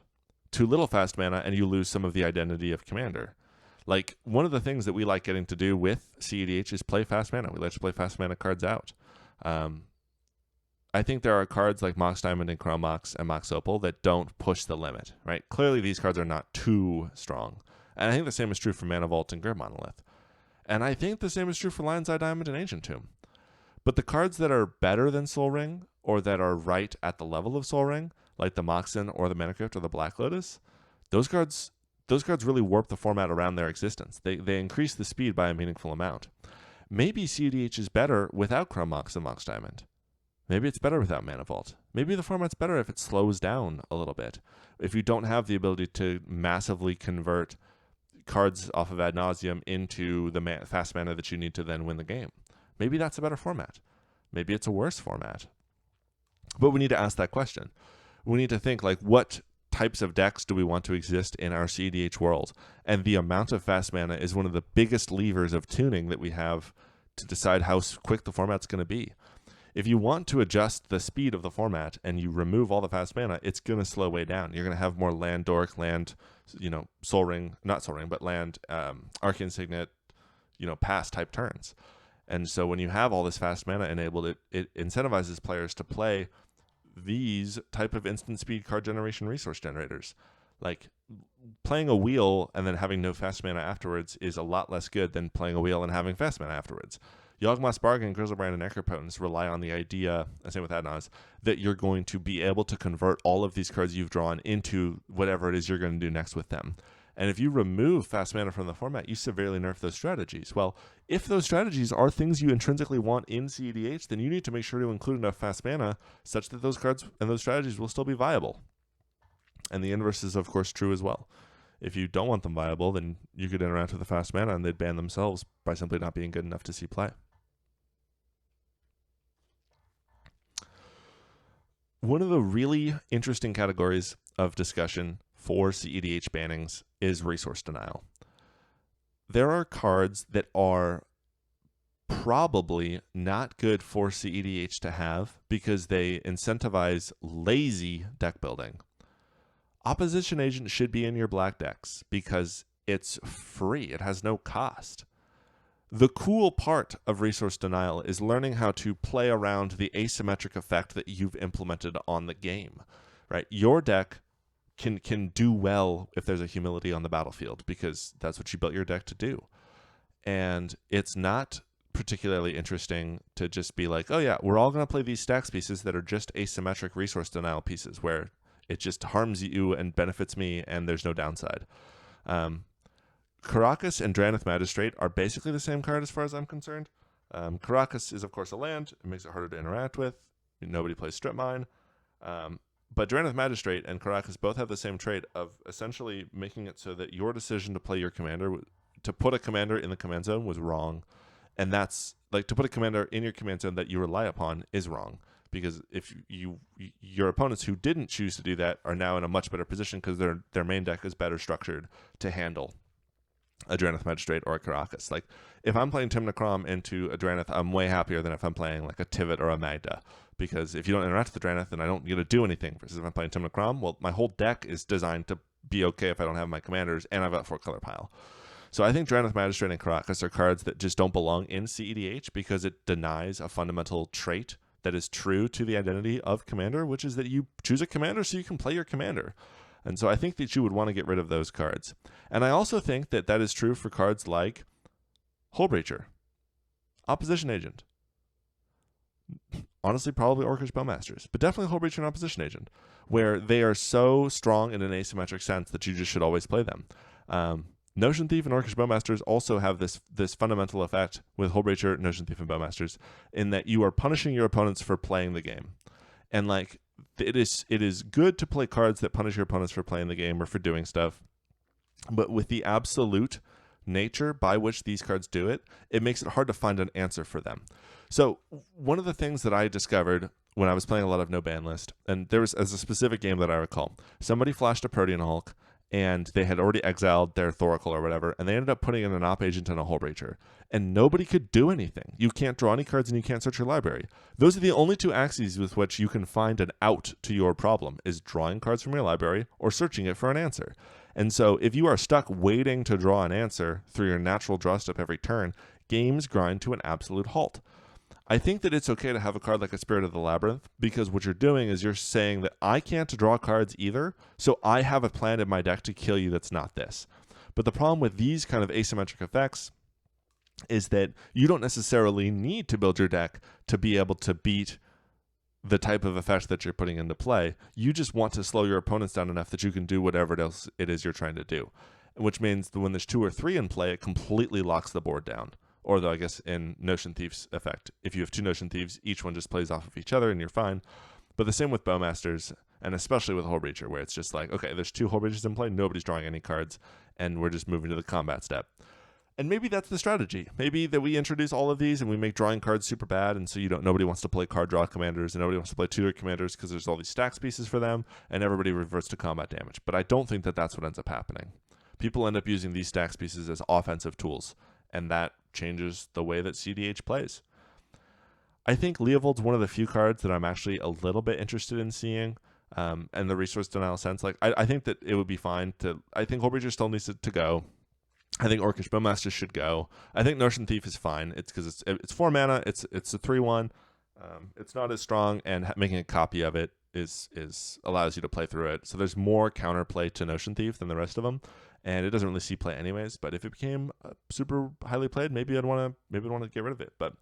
[SPEAKER 1] Too little fast mana, and you lose some of the identity of Commander. Like, one of the things that we like getting to do with cEDH is play fast mana. We like to play fast mana cards out. I think there are cards like Mox Diamond and Chrome Mox and Mox Opal that don't push the limit, right? Clearly, these cards are not too strong. And I think the same is true for Mana Vault and Grid Monolith. And I think the same is true for Lion's Eye Diamond and Ancient Tomb. But the cards that are better than Soul Ring, or that are right at the level of Soul Ring, like the Moxen or the Mana Crypt or the Black Lotus, those cards really warp the format around their existence. They increase the speed by a meaningful amount. Maybe cEDH is better without Chrome Mox and Mox Diamond. Maybe it's better without Mana Vault. Maybe the format's better if it slows down a little bit. If you don't have the ability to massively convert cards off of Ad Nauseam into the fast mana that you need to then win the game. Maybe that's a better format. Maybe it's a worse format. But we need to ask that question. We need to think, like, what types of decks do we want to exist in our cEDH world? And the amount of fast mana is one of the biggest levers of tuning that we have to decide how quick the format's going to be. If you want to adjust the speed of the format and you remove all the fast mana, it's going to slow way down. You're going to have more land dork, land, Soul Ring, not Soul Ring, but land, Arcane Signet, pass type turns. And so when you have all this fast mana enabled, it incentivizes players to play these type of instant speed card generation resource generators. Like, playing a wheel and then having no fast mana afterwards is a lot less good than playing a wheel and having fast mana afterwards. Yawgmoth's Bargain, Grizzlebrand, and Necropotence rely on the idea, same with Adnaz, that you're going to be able to convert all of these cards you've drawn into whatever it is you're going to do next with them. And if you remove fast mana from the format, you severely nerf those strategies. Well, if those strategies are things you intrinsically want in cEDH, then you need to make sure to include enough fast mana such that those cards and those strategies will still be viable. And the inverse is, of course, true as well. If you don't want them viable, then you could interact with the fast mana and they'd ban themselves by simply not being good enough to see play. One of the really interesting categories of discussion for cEDH bannings is resource denial. There are cards that are probably not good for cEDH to have because they incentivize lazy deck building. Opposition Agent should be in your black decks because it's free. It has no cost. The cool part of resource denial is learning how to play around the asymmetric effect that you've implemented on the game, right? Your deck can do well if there's a humility on the battlefield because that's what you built your deck to do. And it's not particularly interesting to just be like, oh yeah, we're all going to play these stacks pieces that are just asymmetric resource denial pieces where it just harms you and benefits me and there's no downside. Caracas and Drannith Magistrate are basically the same card as far as I'm concerned. Caracas is, of course, a land. It makes it harder to interact with. Nobody plays Strip Mine. But Drannith Magistrate and Caracas both have the same trait of essentially making it so that your decision to play your commander, to put a commander in the command zone, was wrong. And that's, like, to put a commander in your command zone that you rely upon is wrong. Because if your opponents who didn't choose to do that are now in a much better position because their main deck is better structured to handle a Drannith Magistrate or a Caracas. Like, if I'm playing Timna Crom into a Drannith, I'm way happier than if I'm playing like a Tivit or a Magda. Because if you don't interact with the Drannith, then I don't get to do anything. Versus if I'm playing Timna Crom, well, my whole deck is designed to be okay if I don't have my commanders, and I've got 4-color pile. So I think Drannith Magistrate and Caracas are cards that just don't belong in cEDH because it denies a fundamental trait that is true to the identity of commander, which is that you choose a commander so you can play your commander. And so I think that you would want to get rid of those cards. And I also think that that is true for cards like Hullbreacher, Opposition Agent, honestly probably Orcish Bowmasters, but definitely Hullbreacher and Opposition Agent, where they are so strong in an asymmetric sense that you just should always play them. Notion Thief and Orcish Bowmasters also have this fundamental effect with Hullbreacher, Notion Thief, and Bowmasters in that you are punishing your opponents for playing the game. And like, it is good to play cards that punish your opponents for playing the game or for doing stuff, but with the absolute nature by which these cards do it, it makes it hard to find an answer for them. So one of the things that I discovered when I was playing a lot of no ban list, and there was as a specific game that I recall, somebody flashed a Protean Hulk, and they had already exiled their Thoracle or whatever, and they ended up putting in an Op Agent and a Hullbreacher. And nobody could do anything. You can't draw any cards and you can't search your library. Those are the only two axes with which you can find an out to your problem, is drawing cards from your library or searching it for an answer. And so if you are stuck waiting to draw an answer through your natural draw step every turn, games grind to an absolute halt. I think that it's okay to have a card like a Spirit of the Labyrinth, because what you're doing is you're saying that I can't draw cards either, so I have a plan in my deck to kill you that's not this. But the problem with these kind of asymmetric effects is that you don't necessarily need to build your deck to be able to beat the type of effect that you're putting into play. You just want to slow your opponents down enough that you can do whatever else it is you're trying to do, which means that when there's 2 or 3 in play, it completely locks the board down. Or though I guess in Notion Thief's effect, if you have 2 Notion Thieves, each one just plays off of each other and you're fine. But the same with Bowmasters, and especially with Hullbreacher, where it's just like, okay, there's 2 Hullbreachers in play, nobody's drawing any cards, and we're just moving to the combat step. And maybe that's the strategy. Maybe that we introduce all of these and we make drawing cards super bad, and so nobody wants to play card draw commanders and nobody wants to play tutor commanders because there's all these stacks pieces for them, and everybody reverts to combat damage. But I don't think that that's what ends up happening. People end up using these stacks pieces as offensive tools, and that changes the way that cEDH plays. I think Leovold's one of the few cards that I'm actually a little bit interested in seeing, and the resource denial sense. Like, I think that it would be fine to. I think Hullbreacher still needs to go. I think Orcish Bowmaster should go. I think Notion Thief is fine. It's because it's 4 mana. It's a 3/1. It's not as strong, and making a copy of it is allows you to play through it. So there's more counterplay to Notion Thief than the rest of them, and it doesn't really see play anyways. But if it became super highly played, maybe I'd want to get rid of it. But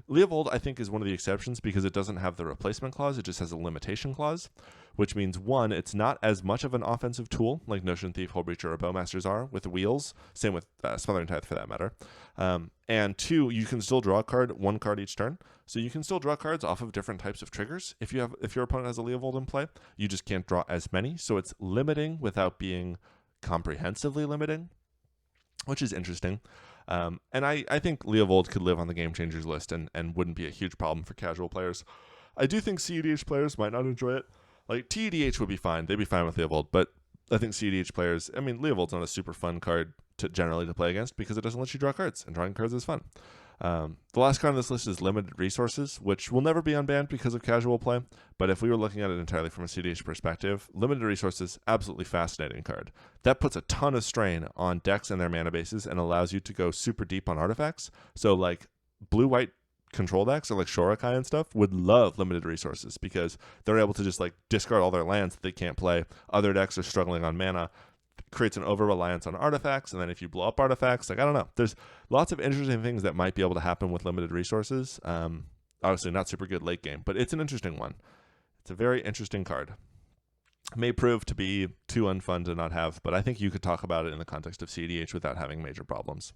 [SPEAKER 1] Leovold, I think, is one of the exceptions because it doesn't have the replacement clause. It just has a limitation clause, which means 1, it's not as much of an offensive tool like Notion Thief, Hullbreacher, or Bowmasters are with wheels. Same with Smothering Tithe for that matter. And 2, you can still draw a card, 1 card each turn. So you can still draw cards off of different types of triggers. If your opponent has a Leovold in play, you just can't draw as many. So it's limiting without being comprehensively limiting, which is interesting. And I think Leovold could live on the Game Changers list and wouldn't be a huge problem for casual players. I do think cEDH players might not enjoy it. Like, TEDH would be fine. They'd be fine with Leovold. But I think cEDH players, I mean, Leovold's not a super fun card generally to play against because it doesn't let you draw cards, and drawing cards is fun. The last card on this list is Limited Resources, which will never be unbanned because of casual play. But if we were looking at it entirely from a cEDH perspective, Limited Resources, absolutely fascinating card. That puts a ton of strain on decks and their mana bases and allows you to go super deep on artifacts. So like blue-white control decks or like Shorakai and stuff would love Limited Resources because they're able to just like discard all their lands that they can't play. Other decks are struggling on mana. Creates an over-reliance on artifacts, and then if you blow up artifacts, like, I don't know. There's lots of interesting things that might be able to happen with Limited Resources. Obviously not super good late game, but it's an interesting one. It's a very interesting card. May prove to be too unfun to not have, but I think you could talk about it in the context of cEDH without having major problems.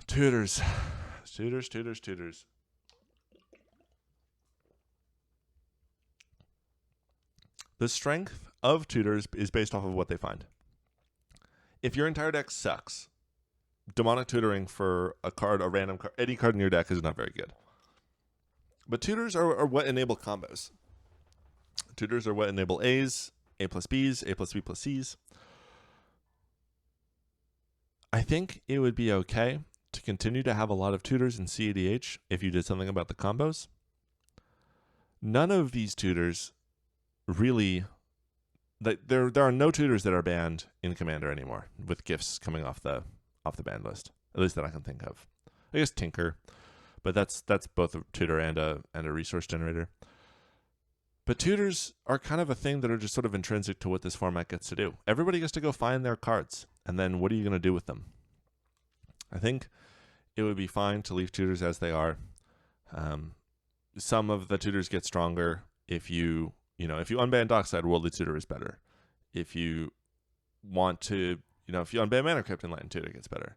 [SPEAKER 1] Tutors. Tutors. The strength of Tutors is based off of what they find. If your entire deck sucks, demonic tutoring for a card, a random card, any card in your deck is not very good. But Tutors are what enable combos. Tutors are what enable A's, A plus B's, A plus B plus C's. I think it would be okay to continue to have a lot of Tutors in cEDH if you did something about the combos. None of these Tutors really, there are no Tutors that are banned in Commander anymore, with gifts coming off the ban list, at least that I can think of. I guess Tinker, but that's both a tutor and a resource generator. But Tutors are kind of a thing that are just sort of intrinsic to what this format gets to do. Everybody gets to go find their cards, and then what are you going to do with them? I think it would be fine to leave Tutors as they are. Some of the Tutors get stronger if you unban Dockside, Worldly Tutor is better. If you want to, if you unban Mana Crypt, Enlightened Tutor gets better.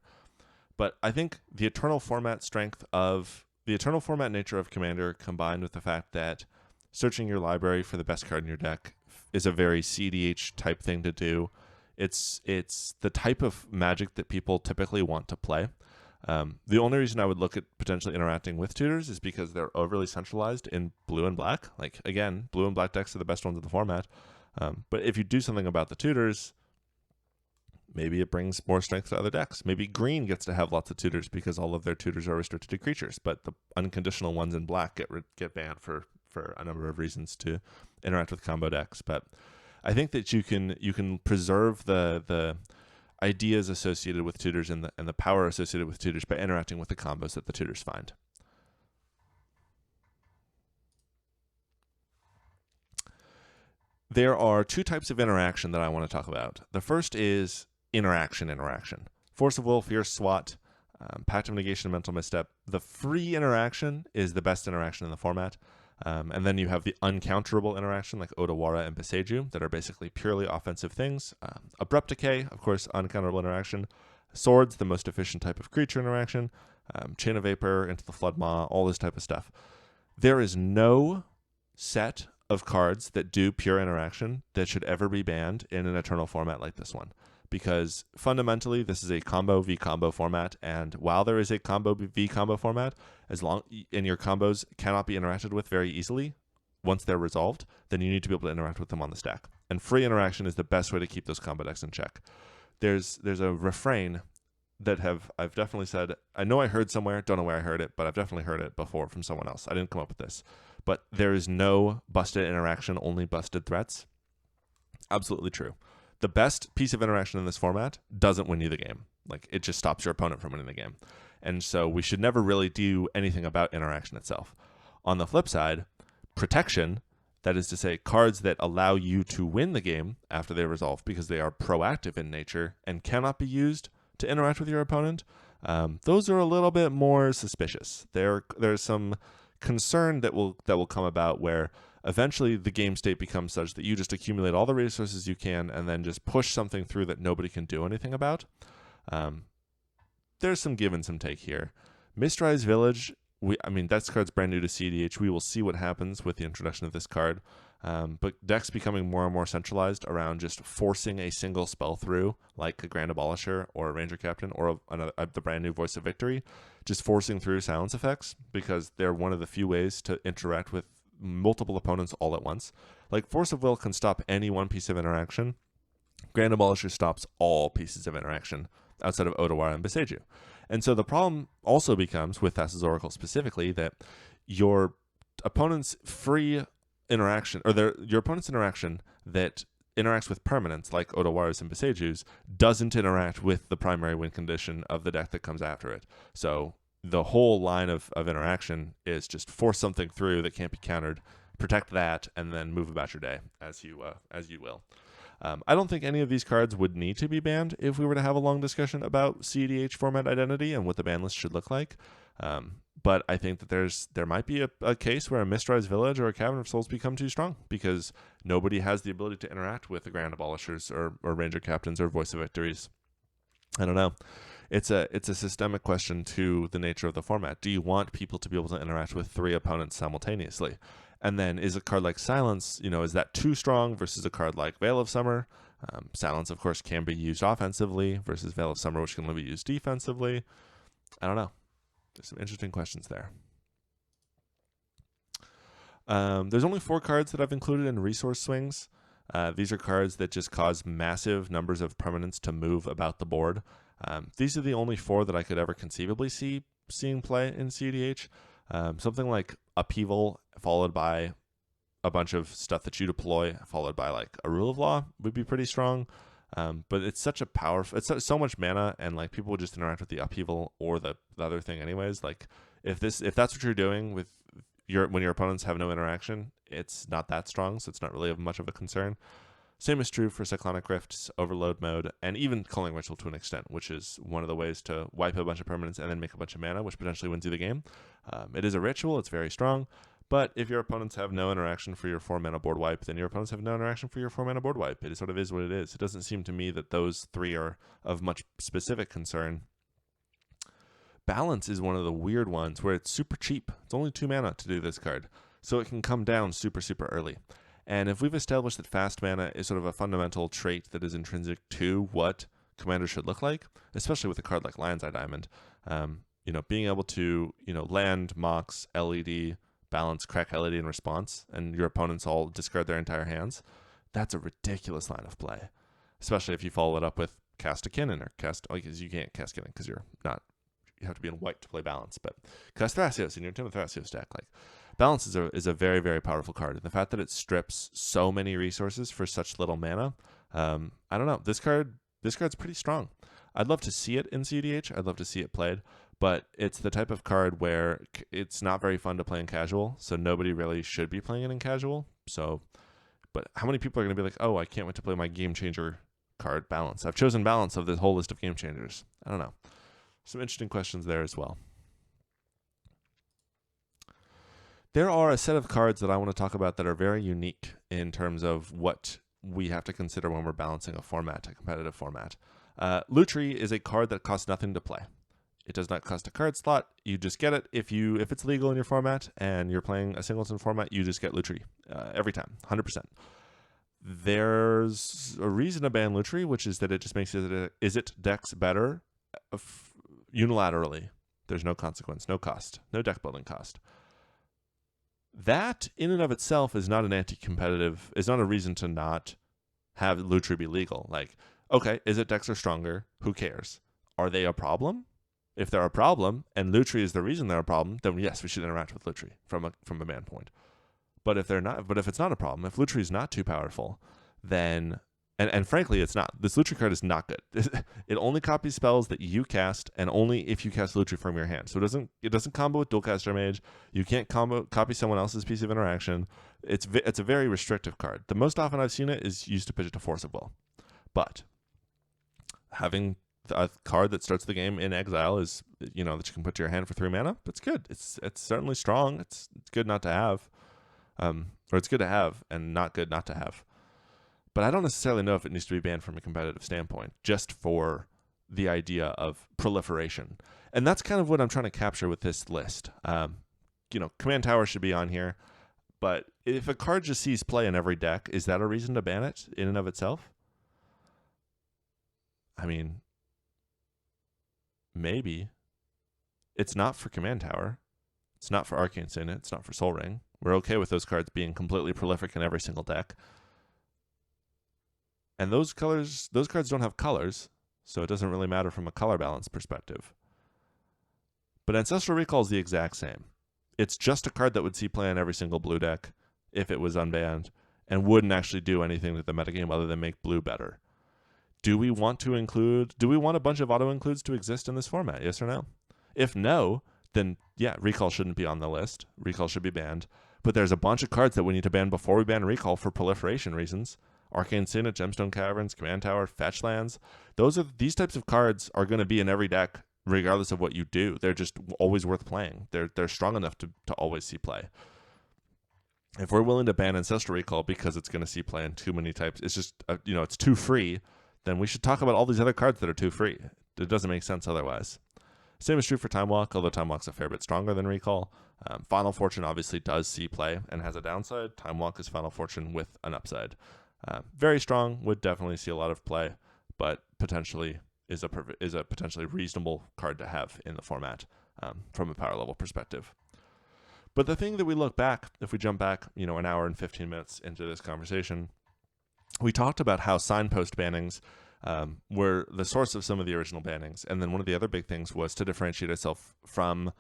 [SPEAKER 1] But I think the eternal format nature of Commander, combined with the fact that searching your library for the best card in your deck is a very cEDH type thing to do. It's the type of Magic that people typically want to play. The only reason I would look at potentially interacting with Tutors is because they're overly centralized in blue and black. Like, again, blue and black decks are the best ones in the format. But if you do something about the Tutors, maybe it brings more strength to other decks. Maybe green gets to have lots of Tutors because all of their Tutors are restricted to creatures, but the unconditional ones in black get banned for a number of reasons to interact with combo decks. But I think that you can preserve the ideas associated with Tutors and the power associated with Tutors by interacting with the combos that the Tutors find. There are two types of interaction that I want to talk about. The first is interaction. Force of Will, Fierce Swat, Pact of Negation, Mental Misstep. The free interaction is the best interaction in the format. And then you have the uncounterable interaction like Odawara and Beseju that are basically purely offensive things. Abrupt Decay, of course, uncounterable interaction. Swords, the most efficient type of creature interaction. Chain of Vapor, Into the Flood Maw, all this type of stuff. There is no set of cards that do pure interaction that should ever be banned in an Eternal format like this one. Because fundamentally, this is a combo v combo format, and while there is a combo v combo format, and your combos cannot be interacted with very easily, once they're resolved, then you need to be able to interact with them on the stack. And free interaction is the best way to keep those combo decks in check. There's a refrain that I've definitely said, I know I heard somewhere, don't know where I heard it, but I've definitely heard it before from someone else. I didn't come up with this. But there is no busted interaction, only busted threats. Absolutely true. The best piece of interaction in this format doesn't win you the game. Like, it just stops your opponent from winning the game. And so we should never really do anything about interaction itself. On the flip side, protection, that is to say, cards that allow you to win the game after they resolve because they are proactive in nature and cannot be used to interact with your opponent, those are a little bit more suspicious. There's some concern that will come about where eventually the game state becomes such that you just accumulate all the resources you can and then just push something through that nobody can do anything about. There's some give and some take here. Mistrise Village, that card's brand new to cEDH. We will see what happens with the introduction of this card. But decks becoming more and more centralized around just forcing a single spell through, like a Grand Abolisher or a Ranger Captain or the brand new Voice of Victory, just forcing through silence effects because they're one of the few ways to interact with multiple opponents all at once. Like, Force of Will can stop any one piece of interaction. Grand Abolisher stops all pieces of interaction outside of Otawara and Boseiju. And so the problem also becomes, with Thassa's Oracle specifically, that your opponent's free interaction, or your opponent's interaction that interacts with permanents like Otawara's and Boseiju's doesn't interact with the primary win condition of the deck that comes after it. So the whole line of interaction is just force something through that can't be countered, protect that, and then move about your day as you will. I don't think any of these cards would need to be banned if we were to have a long discussion about cEDH format identity and what the ban list should look like. But I think that there might be a case where a Mistrized Village or a Cavern of Souls become too strong because nobody has the ability to interact with the Grand Abolishers or Ranger Captains or Voice of Victories. I don't know. It's a systemic question to the nature of the format. Do you want people to be able to interact with 3 opponents simultaneously? And then is a card like Silence, is that too strong versus a card like Veil of Summer? Silence, of course, can be used offensively versus Veil of Summer, which can only be used defensively. I don't know. There's some interesting questions there. There's only 4 cards that I've included in resource swings. These are cards that just cause massive numbers of permanents to move about the board. These are the only 4 that I could ever conceivably seeing play in cEDH. Something like Upheaval followed by a bunch of stuff that you deploy, followed by like a Rule of Law would be pretty strong. But it's such a powerful, it's so much mana, and like people would just interact with the Upheaval or the other thing anyways. Like if that's what you're doing with when your opponents have no interaction, it's not that strong, so it's not really much of a concern. Same is true for Cyclonic Rifts, Overload Mode, and even Culling Ritual to an extent, which is one of the ways to wipe a bunch of permanents and then make a bunch of mana, which potentially wins you the game. It is a ritual, it's very strong, but if your opponents have no interaction for your 4-mana board wipe, then your opponents have no interaction for your 4-mana board wipe. It sort of is what it is. It doesn't seem to me that those 3 are of much specific concern. Balance is one of the weird ones where it's super cheap. It's only 2 mana to do this card, so it can come down super, super early. And if we've established that fast mana is sort of a fundamental trait that is intrinsic to what Commander should look like, especially with a card like Lion's Eye Diamond, being able to, land, Mox, LED, balance, crack LED in response, and your opponents all discard their entire hands, that's a ridiculous line of play. Especially if you follow it up with Cast a Kinnan or because you can't cast Kinnan because you have to be in white to play Balance, but cast Thrasios in your Timid Thrasios deck. Like, Balance is a very, very powerful card. And the fact that it strips so many resources for such little mana, I don't know. This card's pretty strong. I'd love to see it in cEDH. I'd love to see it played, but it's the type of card where it's not very fun to play in casual, so nobody really should be playing it in casual. So, but how many people are going to be like, oh, I can't wait to play my game changer card, Balance. I've chosen Balance of this whole list of game changers. I don't know. Some interesting questions there as well. There are a set of cards that I want to talk about that are very unique in terms of what we have to consider when we're balancing a competitive format. Lutri is a card that costs nothing to play. It does not cost a card slot. You just get it. If it's legal in your format and you're playing a singleton format, you just get Lutri every time, 100%. There's a reason to ban Lutri, which is that it just makes it decks better unilaterally. There's no consequence, no cost, no deck building cost. That, in and of itself, is not an anti-competitive, is not a reason to not have Lutri be legal. Like, okay, Izzet decks are stronger, who cares? Are they a problem? If they're a problem, and Lutri is the reason they're a problem, then yes, we should interact with Lutri from a ban point. But if it's not a problem, if Lutri is not too powerful, then and frankly, it's not. This Lutri card is not good. It only copies spells that you cast, and only if you cast Lutri from your hand. So it doesn't combo with Dualcaster Mage. You can't copy someone else's piece of interaction. It's a very restrictive card. The most often I've seen it is used to pitch it to Force of Will. But having a card that starts the game in exile is, that you can put to your hand for 3 mana. It's good. It's certainly strong. It's good not to have, or it's good to have and not good not to have. But I don't necessarily know if it needs to be banned from a competitive standpoint, just for the idea of proliferation. And that's kind of what I'm trying to capture with this list. Command Tower should be on here, but if a card just sees play in every deck, is that a reason to ban it in and of itself? I mean, maybe. It's not for Command Tower. It's not for Arcane Signet. It's not for Sol Ring. We're okay with those cards being completely prolific in every single deck. And those cards don't have colors, so it doesn't really matter from a color balance perspective. But Ancestral Recall is the exact same. It's just a card that would see play on every single blue deck if it was unbanned, and wouldn't actually do anything to the metagame other than make blue better. Do we want a bunch of auto-includes to exist in this format, yes or no? If no, then yeah, Recall shouldn't be on the list. Recall should be banned. But there's a bunch of cards that we need to ban before we ban Recall for proliferation reasons. Arcane Signet, Gemstone Caverns, Command Tower, Fetch Lands. These types of cards are going to be in every deck regardless of what you do. They're just always worth playing. They're strong enough to always see play. If we're willing to ban Ancestral Recall because it's going to see play in too many types, it's just, it's too free, then we should talk about all these other cards that are too free. It doesn't make sense otherwise. Same is true for Time Walk, although Time Walk's a fair bit stronger than Recall. Final Fortune obviously does see play and has a downside. Time Walk is Final Fortune with an upside. Very strong, would definitely see a lot of play, but potentially is a potentially reasonable card to have in the format from a power level perspective. But the thing that we look back, if we jump back, an hour and 15 minutes into this conversation, we talked about how signpost bannings were the source of some of the original bannings. And then one of the other big things was to differentiate itself from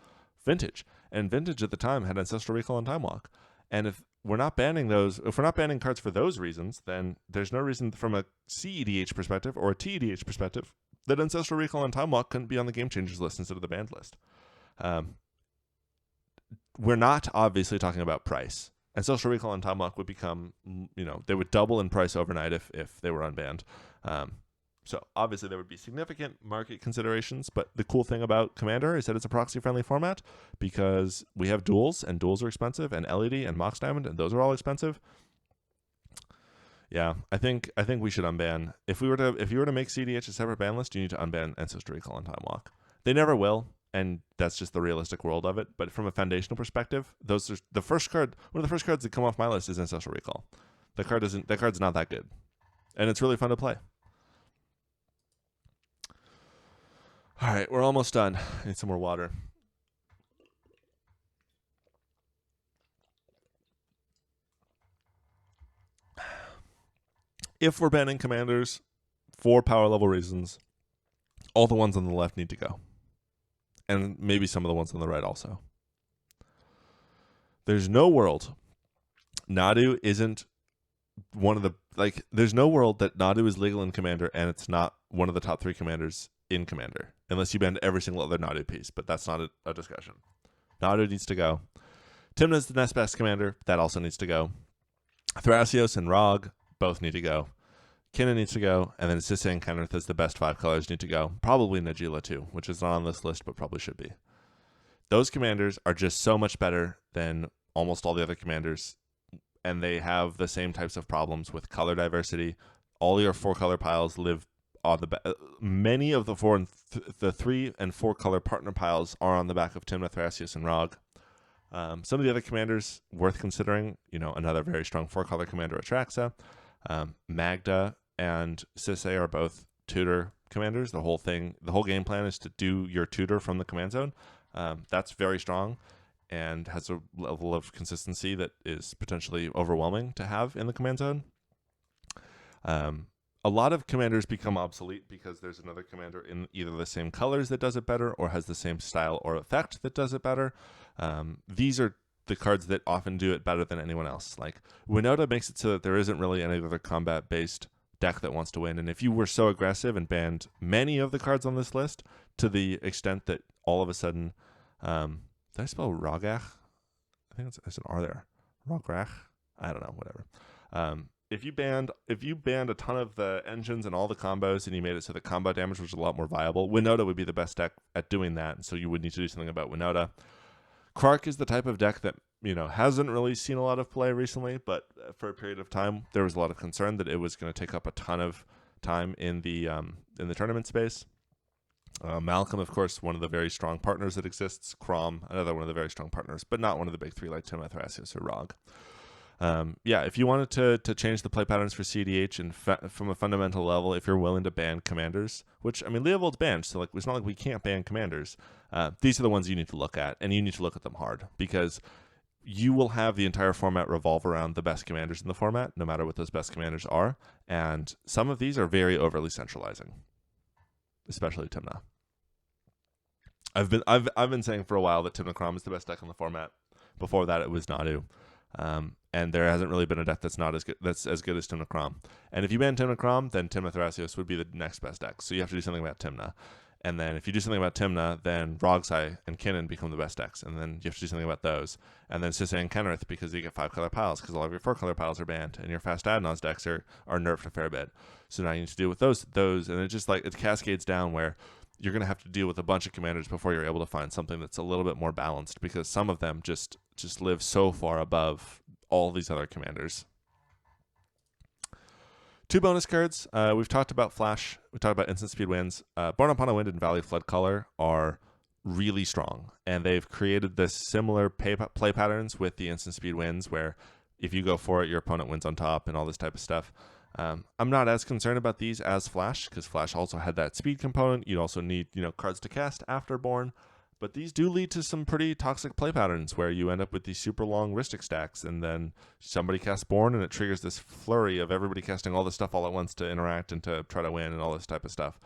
[SPEAKER 1] Vintage. And Vintage at the time had Ancestral Recall and Time Walk. And if we're not banning cards for those reasons, then there's no reason from a cEDH perspective or a tEDH perspective that Ancestral Recall and Time Walk couldn't be on the Game Changers list instead of the banned list. We're not obviously talking about price. Ancestral Recall and Time Walk would become, they would double in price overnight if they were unbanned. So obviously there would be significant market considerations, but the cool thing about Commander is that it's a proxy-friendly format because we have duels, and duels are expensive, and LED and Mox Diamond, and those are all expensive. Yeah, I think we should unban. If you were to make cEDH a separate ban list, you need to unban Ancestral Recall and Time Walk. They never will. And that's just the realistic world of it. But from a foundational perspective, those are the first card. One of the first cards that come off my list is Ancestral Recall. That card's not that good, and it's really fun to play. All right, we're almost done. I need some more water. If we're banning commanders for power level reasons, all the ones on the left need to go. And maybe some of the ones on the right also. There's no world Nadu isn't one of the, there's no world that Nadu is legal in Commander and it's not one of the top 3 commanders in Commander, unless you ban every single other Nadu piece, but that's not a discussion. Nadu needs to go. Tymna's the next best commander, that also needs to go. Thrasios and Rog both need to go. Kinna needs to go, and then Sisse and Kenneth as the best 5 colors need to go. Probably Najila too, which is not on this list, but probably should be. Those commanders are just so much better than almost all the other commanders, and they have the same types of problems with color diversity. All your 4-color piles live on the many of the 3 and 4 color partner piles are on the back of Tymna, Thrasios, and Rog. Some of the other commanders worth considering, another very strong 4-color commander, Atraxa. Magda and Sisse are both tutor commanders. The whole game plan is to do your tutor from the command zone. That's very strong and has a level of consistency that is potentially overwhelming to have in the command zone. A lot of commanders become obsolete because there's another commander in either the same colors that does it better or has the same style or effect that does it better. These are the cards that often do it better than anyone else. Like Winota makes it so that there isn't really any other combat-based deck that wants to win. And if you were so aggressive and banned many of the cards on this list to the extent that all of a sudden, did I spell Rogach? I think it's an R there. Rograch? I don't know, whatever. If you banned a ton of the engines and all the combos and you made it so the combo damage was a lot more viable, Winota would be the best deck at doing that. So you would need to do something about Winota. Krark is the type of deck that, hasn't really seen a lot of play recently, but for a period of time, there was a lot of concern that it was going to take up a ton of time in the tournament space. Malcolm, of course, one of the very strong partners that exists. Crom, another one of the very strong partners, but not one of the big 3 like Tymna, Thrasios, or Rog. If you wanted to change the play patterns for cEDH and from a fundamental level, if you're willing to ban commanders, which, Leovold's banned, so it's not like we can't ban commanders. These are the ones you need to look at, and you need to look at them hard, because you will have the entire format revolve around the best commanders in the format, no matter what those best commanders are, and some of these are very overly centralizing. especially Tymna. I've been saying for a while that Tymna Crom is the best deck on the format. Before that, it was Nadu, and there hasn't really been a deck that's as good as Tymna Crom. And if you ban Tymna Crom, then Tymna Thrasios would be the next best deck. So you have to do something about Tymna. And then if you do something about Tymna, then Rogsai and Kinnan become the best decks. And then you have to do something about those. And then Sisay and Kenrith, because you get 5-color piles, because all of your 4-color piles are banned, and your fast Adnos decks are nerfed a fair bit. So now you need to deal with those, and it just it cascades down where you're going to have to deal with a bunch of commanders before you're able to find something that's a little bit more balanced, because some of them just live so far above all these other commanders. 2 bonus cards. We've talked about Flash. We talked about instant speed wins. Born Upon a Wind and Valley Flood Color are really strong, and they've created this similar play patterns with the instant speed wins, where if you go for it, your opponent wins on top and all this type of stuff. I'm not as concerned about these as Flash, because Flash also had that speed component. You'd also need cards to cast after Born. But these do lead to some pretty toxic play patterns where you end up with these super long Rhystic stacks, and then somebody casts Born, and it triggers this flurry of everybody casting all this stuff all at once to interact and to try to win and all this type of stuff.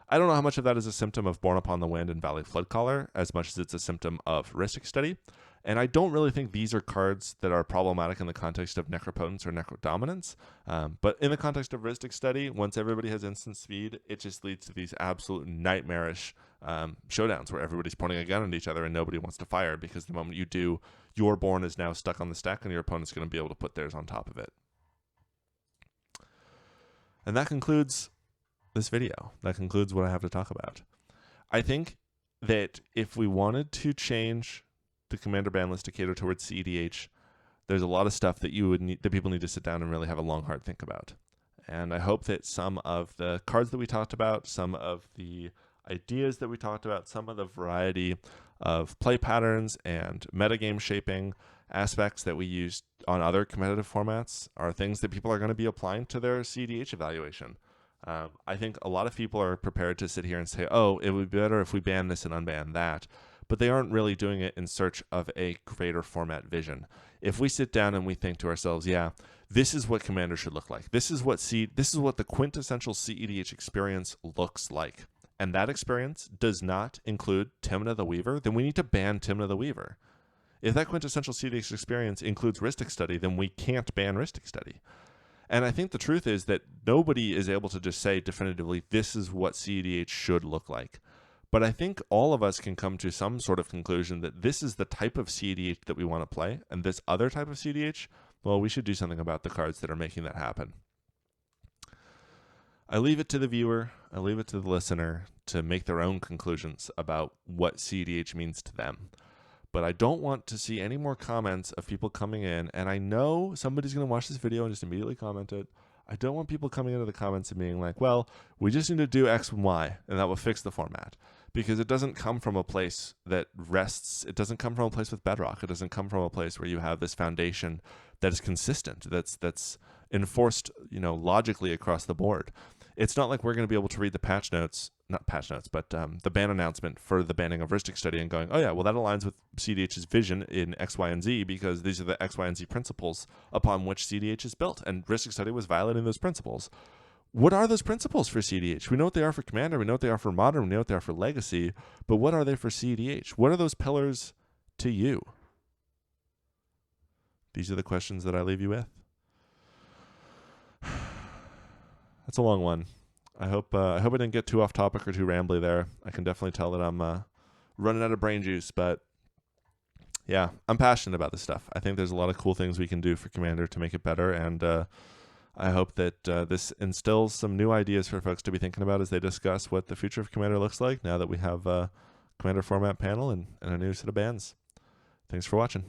[SPEAKER 1] I don't know how much of that is a symptom of Born Upon the Wind and Valley Floodcaller as much as it's a symptom of Rhystic Study. And I don't really think these are cards that are problematic in the context of Necropotence or Necrodominance. But in the context of Rhystic Study, once everybody has instant speed, it just leads to these absolute nightmarish showdowns where everybody's pointing a gun at each other and nobody wants to fire, because the moment you do, your Born is now stuck on the stack and your opponent's going to be able to put theirs on top of it. And that concludes this video. That concludes what I have to talk about. I think that if we wanted to change the commander ban list to cater towards cEDH, there's a lot of stuff that people need to sit down and really have a long, hard think about. And I hope that some of the cards that we talked about, some of the ideas that we talked about, some of the variety of play patterns and metagame shaping aspects that we use on other competitive formats are things that people are going to be applying to their cEDH evaluation. I think a lot of people are prepared to sit here and say, oh, it would be better if we ban this and unban that. But they aren't really doing it in search of a greater format vision. If we sit down and we think to ourselves, yeah, this is what Commander should look like. This is what the quintessential cEDH experience looks like. And that experience does not include Tymna the Weaver, then we need to ban Tymna the Weaver. If that quintessential cEDH experience includes Rhystic Study, then we can't ban Rhystic Study. And I think the truth is that nobody is able to just say definitively, this is what cEDH should look like. But I think all of us can come to some sort of conclusion that this is the type of cEDH that we want to play, and this other type of cEDH, well, we should do something about the cards that are making that happen. I leave it to the viewer, I leave it to the listener to make their own conclusions about what cEDH means to them. But I don't want to see any more comments of people coming in, and I know somebody's going to watch this video and just immediately comment it. I don't want people coming into the comments and being like, well, we just need to do X and Y, and that will fix the format. Because it doesn't come from a place that rests. It doesn't come from a place with bedrock. It doesn't come from a place where you have this foundation that is consistent, that's enforced, logically across the board. It's not like we're going to be able to read the patch notes, not patch notes, but the ban announcement for the banning of Rhystic Study and going, oh yeah, well that aligns with cEDH's vision in X, Y, and Z, because these are the X, Y, and Z principles upon which cEDH is built, and Rhystic Study was violating those principles. What are those principles for cEDH? We know what they are for Commander, we know what they are for Modern, we know what they are for Legacy, but what are they for cEDH? What are those pillars to you? These are the questions that I leave you with. That's a long one. I hope I didn't get too off topic or too rambly there. I can definitely tell that I'm running out of brain juice, but yeah, I'm passionate about this stuff. I think there's a lot of cool things we can do for Commander to make it better, and I hope that this instills some new ideas for folks to be thinking about as they discuss what the future of Commander looks like now that we have a Commander format panel and a new set of bans. Thanks for watching.